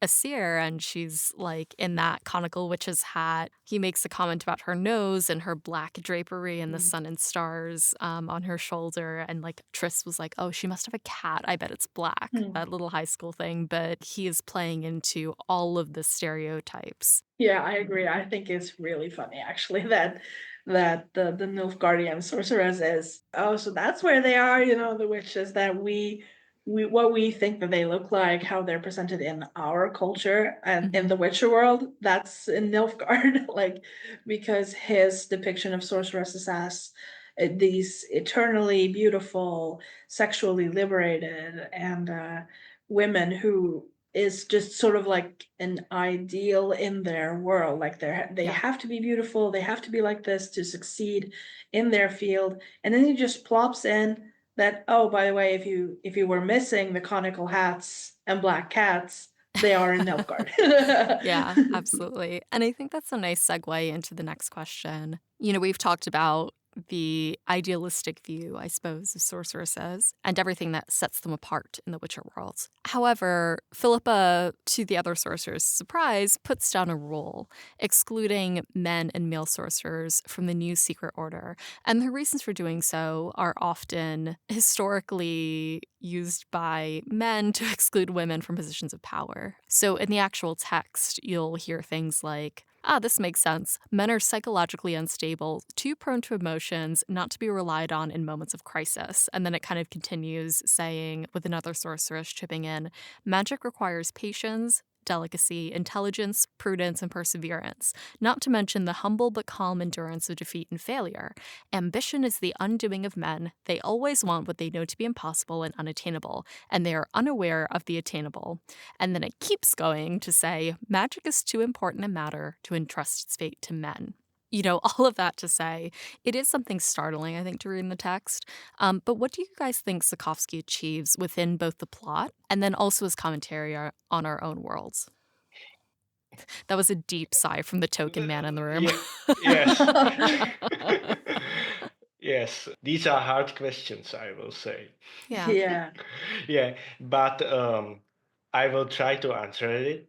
Asir, and she's like in that conical witch's hat. He makes a comment about her nose and her black drapery and the sun and stars on her shoulder. And like Triss was like, oh, she must have a cat. I bet it's black. That little high school thing. But he is playing into all of the stereotypes. Yeah, I agree. I think it's really funny actually that the Nilfgaardian sorceresses, oh, so that's where they are, the witches that we what we think that they look like, how they're presented in our culture and in the Witcher world, that's in Nilfgaard, like, because his depiction of sorceresses as these eternally beautiful, sexually liberated, and women who is just sort of like an ideal in their world. Like they have to be beautiful, they have to be like this to succeed in their field. And then he just plops in that, oh, by the way, if you were missing the conical hats and black cats, they are in Nilfgaard. Yeah, absolutely. And I think that's a nice segue into the next question. We've talked about the idealistic view, I suppose, of sorceresses and everything that sets them apart in the Witcher world. However, Philippa, to the other sorcerers' surprise, puts down a rule, excluding men and male sorcerers from the new secret order. And the reasons for doing so are often historically used by men to exclude women from positions of power. So in the actual text, you'll hear things like, this makes sense. Men are psychologically unstable, too prone to emotions, not to be relied on in moments of crisis. And then it kind of continues saying, with another sorceress chipping in, magic requires patience, delicacy, intelligence, prudence, and perseverance, not to mention the humble but calm endurance of defeat and failure. Ambition is the undoing of men. They always want what they know to be impossible and unattainable, and they are unaware of the attainable. And then it keeps going to say, magic is too important a matter to entrust its fate to men. All of that to say, it is something startling, I think, to read in the text. But what do you guys think Sapkowski achieves within both the plot and then also his commentary on our own worlds? That was a deep sigh from the token man in the room. Yes. Yes, these are hard questions, I will say. Yeah. Yeah, but I will try to answer it.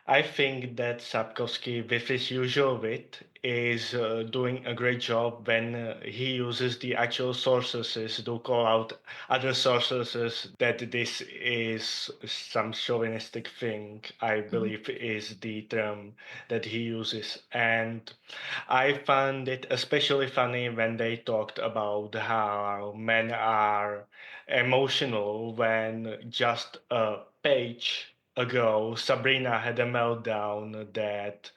I think that Sapkowski, with his usual wit, is doing a great job when he uses the actual sources to call out other sources that this is some chauvinistic thing, I believe is the term that he uses. And I found it especially funny when they talked about how men are emotional when just a page ago, Sabrina had a meltdown that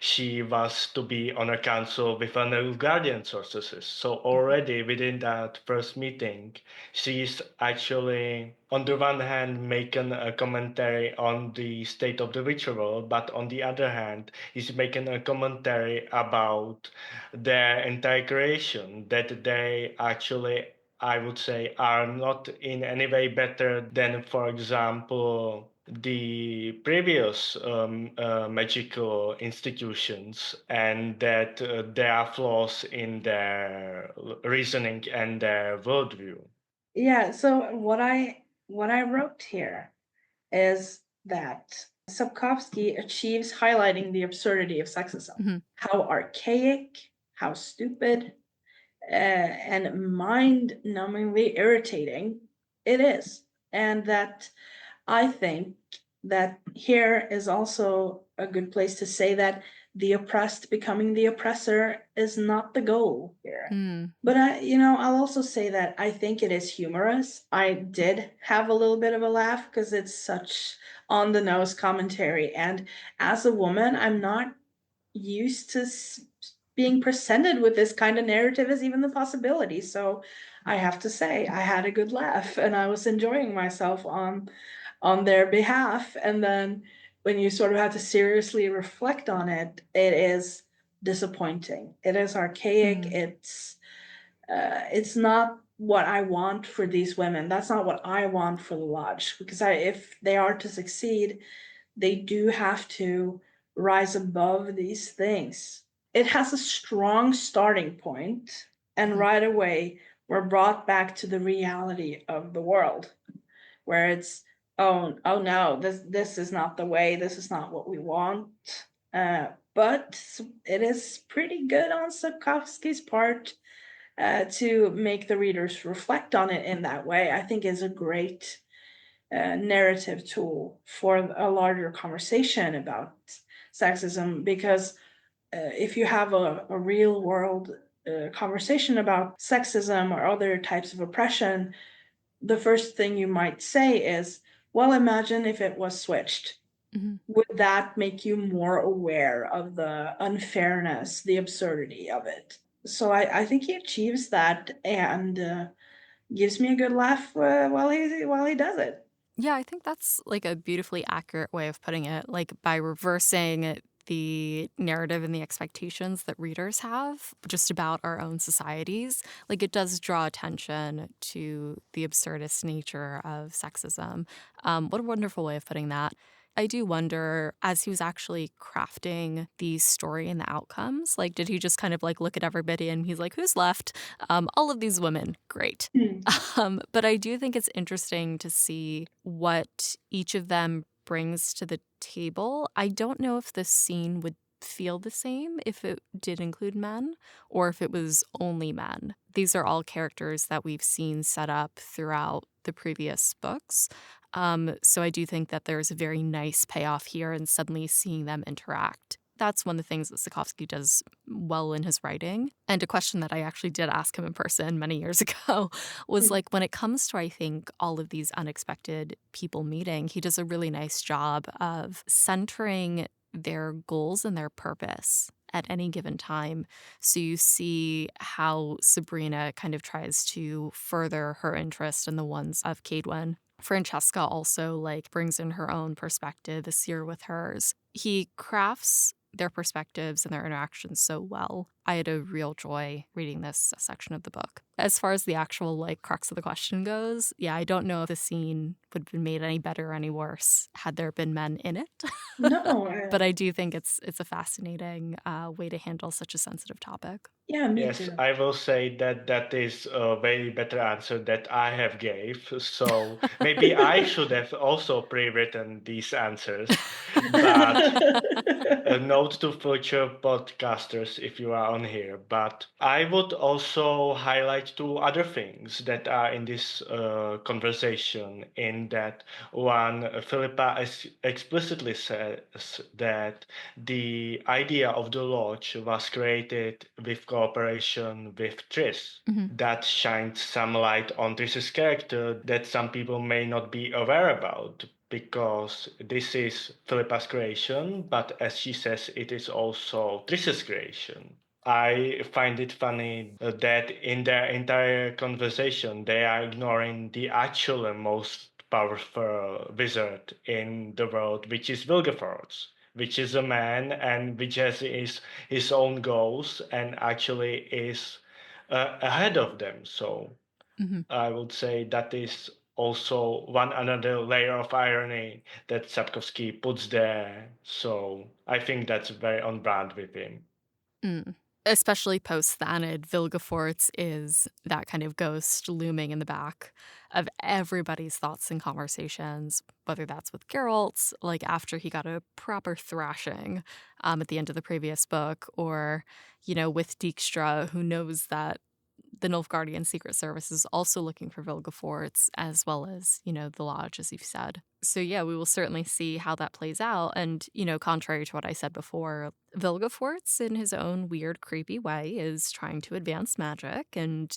she was to be on a council with a Nilfgaardian sorceresses. So already within that first meeting, she's actually, on the one hand, making a commentary on the state of the witcher world, but on the other hand, he's making a commentary about their entire creation, that they actually, I would say, are not in any way better than, for example, the previous magical institutions, and that there are flaws in their reasoning and their worldview. Yeah, so what I wrote here is that Sapkowski achieves highlighting the absurdity of sexism, Mhm. how archaic, how stupid, and mind-numbingly irritating it is, and that I think that here is also a good place to say that the oppressed becoming the oppressor is not the goal here. But I'll also say that I think it is humorous. I did have a little bit of a laugh because it's such on the nose commentary. And as a woman, I'm not used to being presented with this kind of narrative as even the possibility. So I have to say, I had a good laugh and I was enjoying myself on their behalf. And then when you sort of have to seriously reflect on it, it is disappointing. It is archaic. It's not what I want for these women. That's not what I want for the lodge, because if they are to succeed, they do have to rise above these things. It has a strong starting point, and right away we're brought back to the reality of the world, where it's oh no, this is not the way, this is not what we want. But it is pretty good on Sapkowski's part to make the readers reflect on it in that way. I think is a great narrative tool for a larger conversation about sexism, because if you have a real world conversation about sexism or other types of oppression, the first thing you might say is, well, imagine if it was switched. Would that make you more aware of the unfairness, the absurdity of it? So I think he achieves that, and gives me a good laugh while he does it. Yeah, I think that's like a beautifully accurate way of putting it. Like by reversing the narrative and the expectations that readers have just about our own societies, like it does draw attention to the absurdist nature of sexism. What a wonderful way of putting that. I do wonder, as he was actually crafting the story and the outcomes, like, did he just kind of like look at everybody and he's like, who's left? All of these women, great. But I do think it's interesting to see what each of them brings to the table. I don't know if this scene would feel the same if it did include men or if it was only men. These are all characters that we've seen set up throughout the previous books. So I do think that there's a very nice payoff here in suddenly seeing them interact. That's one of the things that Sapkowski does well in his writing. And a question that I actually did ask him in person many years ago was like, when it comes to, I think, all of these unexpected people meeting, he does a really nice job of centering their goals and their purpose at any given time. So you see how Sabrina kind of tries to further her interest in the ones of Cadwyn. Francesca also like brings in her own perspective, Asir with hers. He crafts their perspectives and their interactions so well. I had a real joy reading this section of the book. As far as the actual like crux of the question goes, yeah, I don't know if the scene would have been made any better or any worse had there been men in it. No, But I do think it's a fascinating way to handle such a sensitive topic. yeah, me Yes, too. I will say that that is a very better answer that I have gave. So maybe I should have also pre-written these answers. But a note to future podcasters if you are on here. But I would also highlight two other things that are in this conversation. In that one, Philippa explicitly says that the idea of the lodge was created with cooperation with Triss. That shines some light on Triss's character that some people may not be aware about, because this is Philippa's creation, but as she says, it is also Trish's creation. I find it funny that in their entire conversation, they are ignoring the actual and most powerful wizard in the world, which is Wilgefortz, which is a man and which has his own goals and actually is ahead of them. So I would say that is also one another layer of irony that Sapkowski puts there. So I think that's very on brand with him. Especially post-Thanid, Vilgefortz is that kind of ghost looming in the back of everybody's thoughts and conversations, whether that's with Geralt, like after he got a proper thrashing at the end of the previous book, or, with Dijkstra, who knows that the Nilfgaardian Secret Service is also looking for Vilgefortz, as well as, the Lodge, as you've said. So yeah, we will certainly see how that plays out. And, contrary to what I said before, Vilgefortz, in his own weird, creepy way, is trying to advance magic. And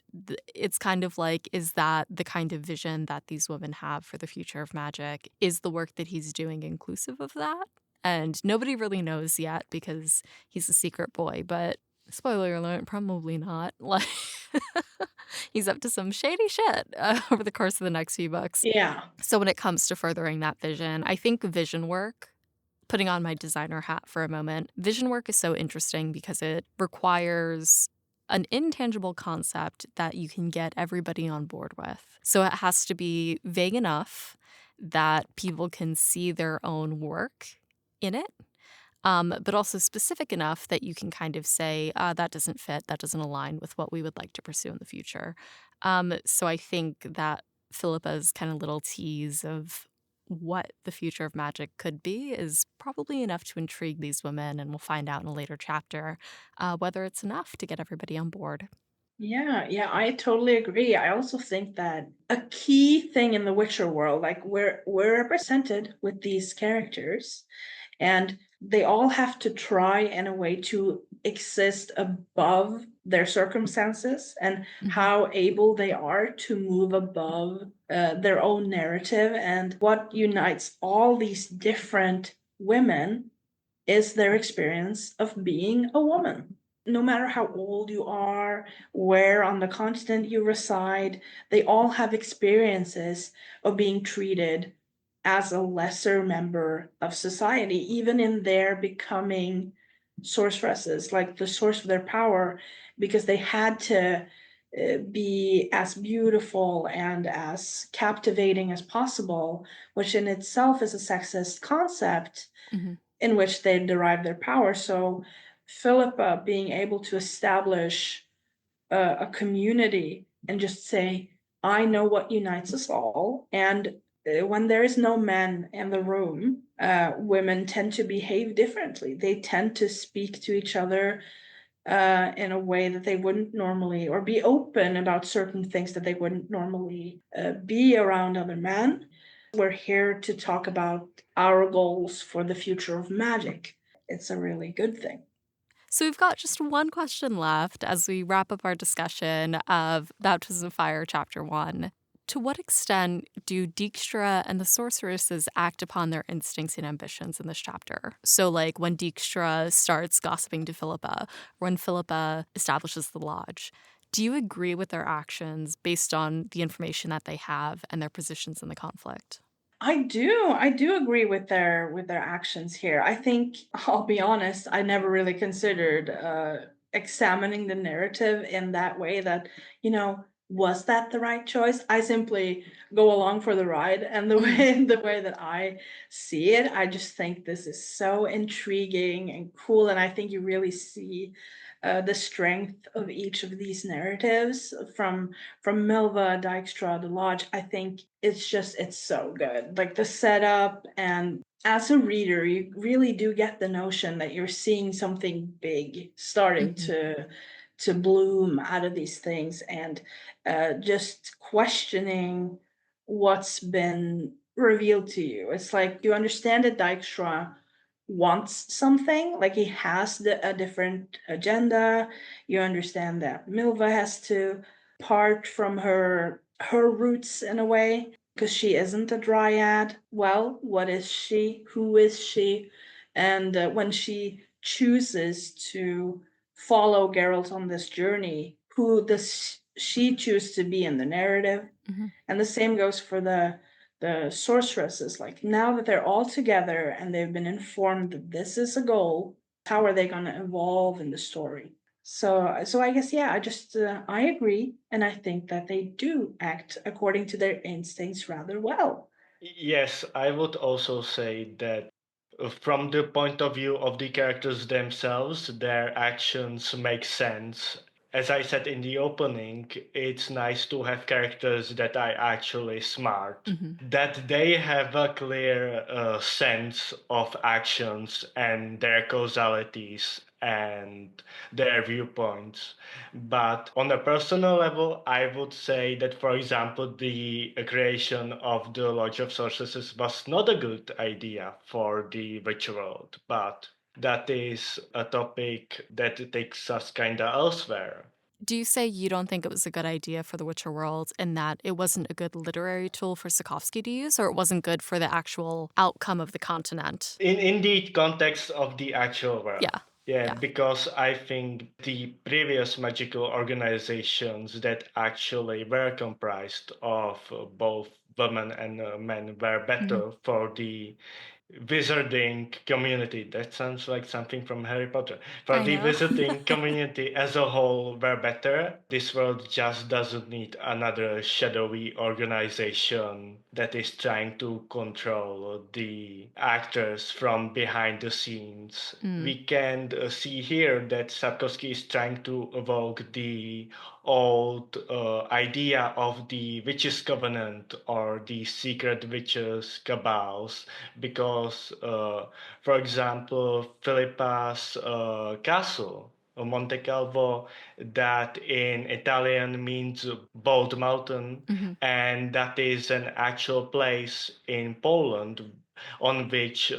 it's kind of like, is that the kind of vision that these women have for the future of magic? Is the work that he's doing inclusive of that? And nobody really knows yet because he's a secret boy, but spoiler alert, probably not. Like, he's up to some shady shit over the course of the next few books. Yeah. So when it comes to furthering that vision, I think vision work, putting on my designer hat for a moment, vision work is so interesting because it requires an intangible concept that you can get everybody on board with. So it has to be vague enough that people can see their own work in it. But also specific enough that you can kind of say, that doesn't fit, that doesn't align with what we would like to pursue in the future. So I think that Philippa's kind of little tease of what the future of magic could be is probably enough to intrigue these women, and we'll find out in a later chapter whether it's enough to get everybody on board. Yeah, I totally agree. I also think that a key thing in the Witcher world, like we're represented with these characters, and they all have to try in a way to exist above their circumstances and how able they are to move above their own narrative. And what unites all these different women is their experience of being a woman. No matter how old you are, where on the continent you reside, they all have experiences of being treated as a lesser member of society, even in their becoming sorceresses, like the source of their power, because they had to be as beautiful and as captivating as possible, which in itself is a sexist concept in which they derive their power. So Philippa being able to establish a community and just say, I know what unites us all. And when there is no men in the room, women tend to behave differently. They tend to speak to each other in a way that they wouldn't normally, or be open about certain things that they wouldn't normally be around other men. We're here to talk about our goals for the future of magic. It's a really good thing. So we've got just one question left as we wrap up our discussion of Baptism of Fire Chapter 1. To what extent do Dijkstra and the sorceresses act upon their instincts and ambitions in this chapter? So like when Dijkstra starts gossiping to Philippa, or when Philippa establishes the lodge, do you agree with their actions based on the information that they have and their positions in the conflict? I do agree with their actions here. I think, I'll be honest, I never really considered examining the narrative in that way, that, was that the right choice? I simply go along for the ride, and the way that I see it, I just think this is so intriguing and cool, and I think you really see the strength of each of these narratives from Milva, Dijkstra, the Lodge. I think it's so good. Like the setup, and as a reader, you really do get the notion that you're seeing something big starting to bloom out of these things, and just questioning what's been revealed to you. It's like you understand that Dijkstra wants something, like he has a different agenda. You understand that Milva has to part from her roots in a way. because she isn't a dryad. Well, what is she? Who is she? And when she chooses to follow Geralt on this journey, who does she choose to be in the narrative? Mhm. And the same goes for the sorceresses. Like, now that they're all together and they've been informed that this is a goal, how are they going to evolve in the story? So I guess, yeah, I agree, and I think that they do act according to their instincts rather well. Yes, I would also say that from the point of view of the characters themselves, their actions make sense. As I said in the opening, it's nice to have characters that are actually smart, Mhm. that they have a clear sense of actions and their causalities and their viewpoints. But on a personal level, I would say that, for example, the creation of the Lodge of Sorceresses was not a good idea for the Witch world, but that is a topic that takes us kind of elsewhere. Do you say you don't think it was a good idea for the Witcher world and that it wasn't a good literary tool for Sapkowski to use, or it wasn't good for the actual outcome of the continent? In the context of the actual world. Yeah. Yeah, Yeah. because I think the previous magical organizations that actually were comprised of both women and men were better for the wizarding community. That sounds like something from Harry Potter. For I the know. wizarding community as a whole were better. This world just doesn't need another shadowy organization that is trying to control the actors from behind the scenes. We can see here that Sapkowski is trying to evoke the old idea of the witches' covenant or the secret witches' cabals, because, for example, Philippa's castle, Monte Calvo, that in Italian means bold mountain, and that is an actual place in Poland on which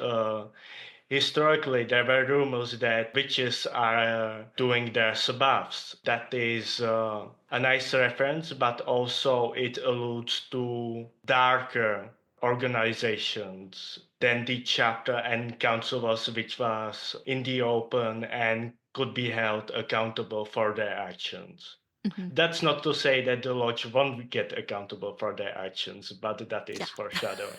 historically there were rumors that witches are doing their sabbaths. That is a nice reference, but also it alludes to darker organizations than the chapter and councils, which was in the open and could be held accountable for their actions. That's not to say that the lodge won't get accountable for their actions, but that is Yeah. foreshadowing.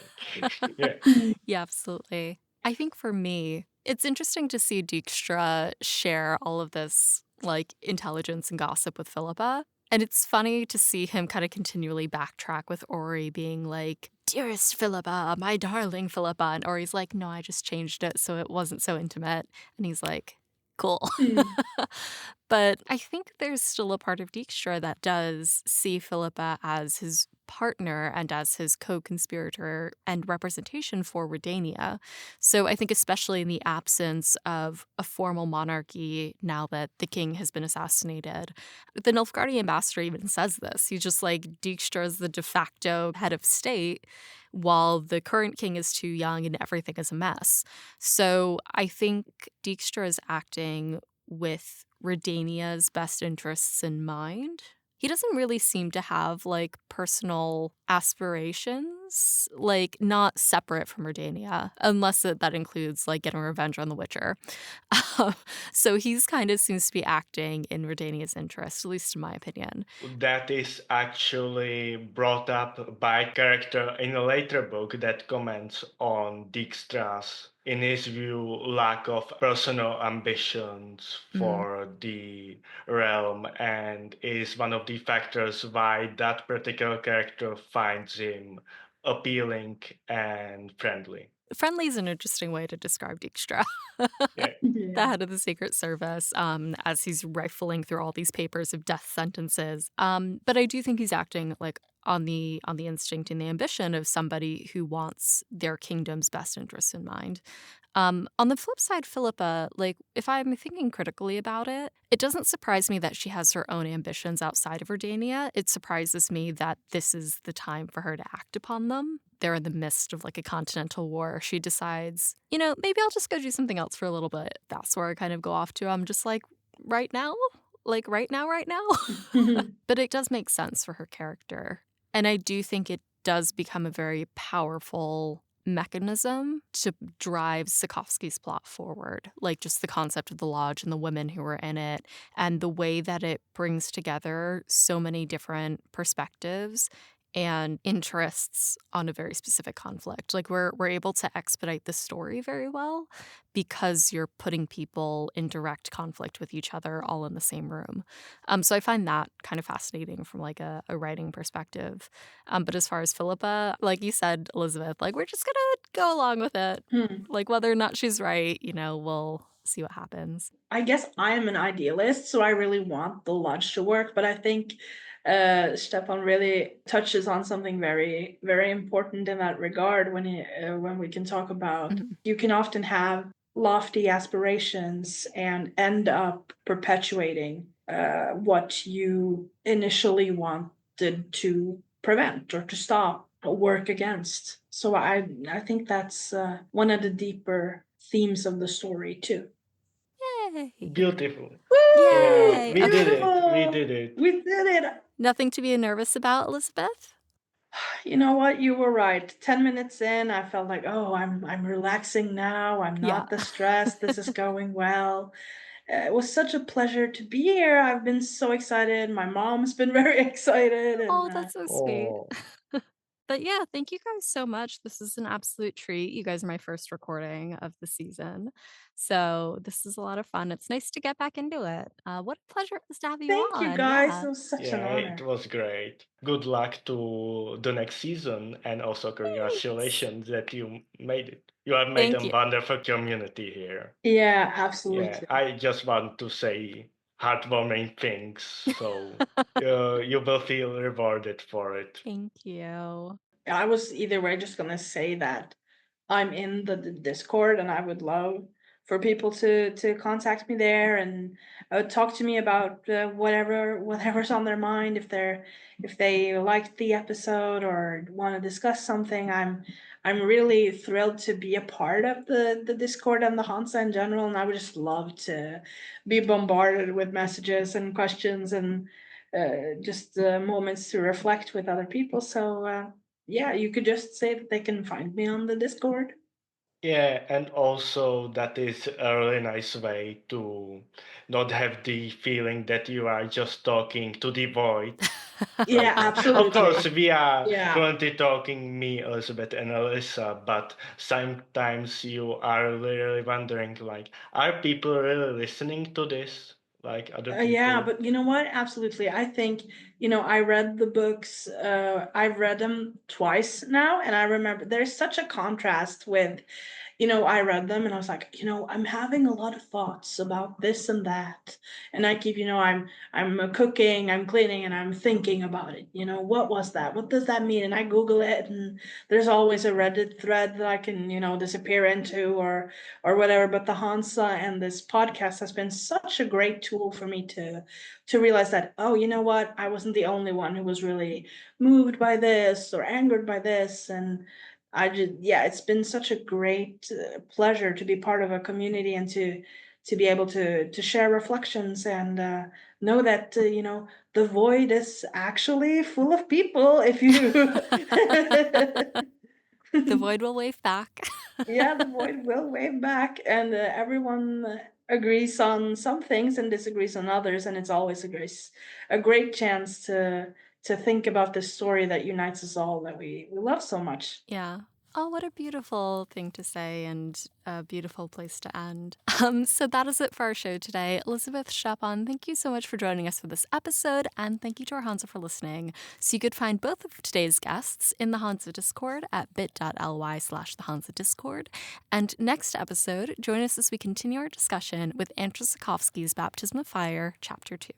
Yeah. Yeah, absolutely. I think for me, it's interesting to see Dijkstra share all of this like intelligence and gossip with Philippa. And it's funny to see him kind of continually backtrack with Ori being like, "Dearest Philippa, my darling Philippa." And Ori's like, "No, I just changed it so it wasn't so intimate." And he's like, "Cool." But I think there's still a part of Dijkstra that does see Philippa as his partner and as his co-conspirator and representation for Redania. So I think especially in the absence of a formal monarchy now that the king has been assassinated, the Nilfgaardi ambassador even says this. He's just like, Dijkstra is the de facto head of state while the current king is too young and everything is a mess. So I think Dijkstra is acting with Redania's best interests in mind. He doesn't really seem to have like personal aspirations, like not separate from Redania, unless that includes like getting revenge on the Witcher. So he's kind of seems to be acting in Redania's interest, at least in my opinion. That is actually brought up by a character in a later book that comments on Dijkstra's, in his view, lack of personal ambitions for the realm, and is one of the factors why that particular character finds him appealing and friendly. Friendly is an interesting way to describe Dijkstra. Yeah. The head of the Secret Service, as he's rifling through all these papers of death sentences. But I do think he's acting like on the instinct and the ambition of somebody who wants their kingdom's best interests in mind. On the flip side, Philippa, like if I'm thinking critically about it, it doesn't surprise me that she has her own ambitions outside of Redania. It surprises me that this is the time for her to act upon them. They're in the midst of like a continental war. She decides, maybe I'll just go do something else for a little bit. That's where I kind of go off to. I'm just like, right now? Like right now? But it does make sense for her character. And I do think it does become a very powerful mechanism to drive Sapkowski's plot forward. Like just the concept of the lodge and the women who were in it, and the way that it brings together so many different perspectives and interests on a very specific conflict. Like we're able to expedite the story very well because you're putting people in direct conflict with each other all in the same room. So I find that kind of fascinating from like a writing perspective. But as far as Philippa, like you said, Elisabeth, like we're just gonna go along with it. Like whether or not she's right, we'll see what happens. I guess I am an idealist, so I really want the lodge to work, but I think Štěpán really touches on something very, very important in that regard when we can talk about you can often have lofty aspirations and end up perpetuating what you initially wanted to prevent or to stop or work against. So I think that's one of the deeper themes of the story too. Yay! Beautiful. Woo! Yay! We did it. Beautiful. We did it. We did it. Nothing to be nervous about, Elisabeth? You know what? You were right. 10 minutes in, I felt like, oh, I'm relaxing now. I'm not distressed. This is going well. It was such a pleasure to be here. I've been so excited. My mom's been very excited. And, Oh, that's so sweet. Oh, But yeah, thank you guys so much. This is an absolute treat. You guys are my first recording of the season. So this is a lot of fun. It's nice to get back into it. What a pleasure it was to have you thank on. you guys. Yeah. It was such an yeah, honor. it was great. Good luck to the next season, and also congratulations that you made it. You have made Thank a you. wonderful community here. Yeah, absolutely. Yeah, I just want to say heartwarming things, so you will feel rewarded for it. Thank you. I was either way just gonna say that I'm in the Discord, and I would love for people to contact me there and talk to me about whatever's on their mind. If they liked the episode or want to discuss something, I'm really thrilled to be a part of the Discord and the Hansa in general, and I would just love to be bombarded with messages and questions and just moments to reflect with other people. So yeah, you could just say that they can find me on the Discord. Yeah, and also that is a really nice way to not have the feeling that you are just talking to the void. Yeah, absolutely. Of course, we are Yeah. currently talking, me, Elisabeth, and Alyssa, but sometimes you are really wondering, like, are people really listening to this? Like other people? Yeah, but you know what? Absolutely. I think, I read the books, I've read them twice now, and I remember there's such a contrast with, I read them and I was like, I'm having a lot of thoughts about this and that. And I keep, I'm cooking, I'm cleaning, and I'm thinking about it. What was that? What does that mean? And I Google it, and there's always a Reddit thread that I can, disappear into or whatever. But the Hansa and this podcast has been such a great tool for me to realize that, oh, you know what? I wasn't the only one who was really moved by this or angered by this. And it's been such a great pleasure to be part of a community and to be able to share reflections and know that the void is actually full of people. If you The void will wave back. Yeah, the void will wave back, and everyone agrees on some things and disagrees on others, and it's always a great chance to think about this story that unites us all, that we love so much. Yeah. Oh, what a beautiful thing to say and a beautiful place to end. So that is it for our show today. Elisabeth, Štěpán, thank you so much for joining us for this episode, and thank you to our Hansa for listening. So you could find both of today's guests in the Hansa Discord at bit.ly/the Hansa Discord. And next episode, join us as we continue our discussion with Andrzej Sapkowski's Baptism of Fire, Chapter 2.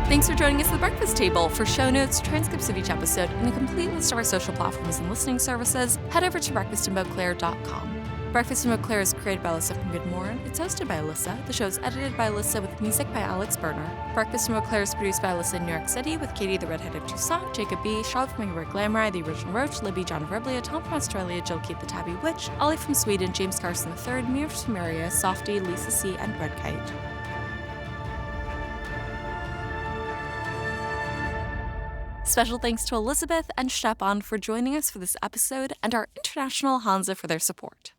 Thanks for joining us at the breakfast table. For show notes, transcripts of each episode, and a complete list of our social platforms and listening services, head over to breakfastinbeautclair.com. Breakfast in Beauclair is created by Alyssa from Good Morning. It's hosted by Alyssa. The show is edited by Alyssa with music by Alex Berner. Breakfast in Beauclair is produced by Alyssa in New York City with Katie the Redhead of Tucson, Jacob B., Charlotte from Ingrid Glamour, the original Roach, Libby, John Verblia, Tom from Australia, Jill Keith the Tabby Witch, Ollie from Sweden, James Carson III, Mira from Maria, Softy, Lisa C., and Red Kite. Special thanks to Elisabeth and Štěpán for joining us for this episode and our international Hansa for their support.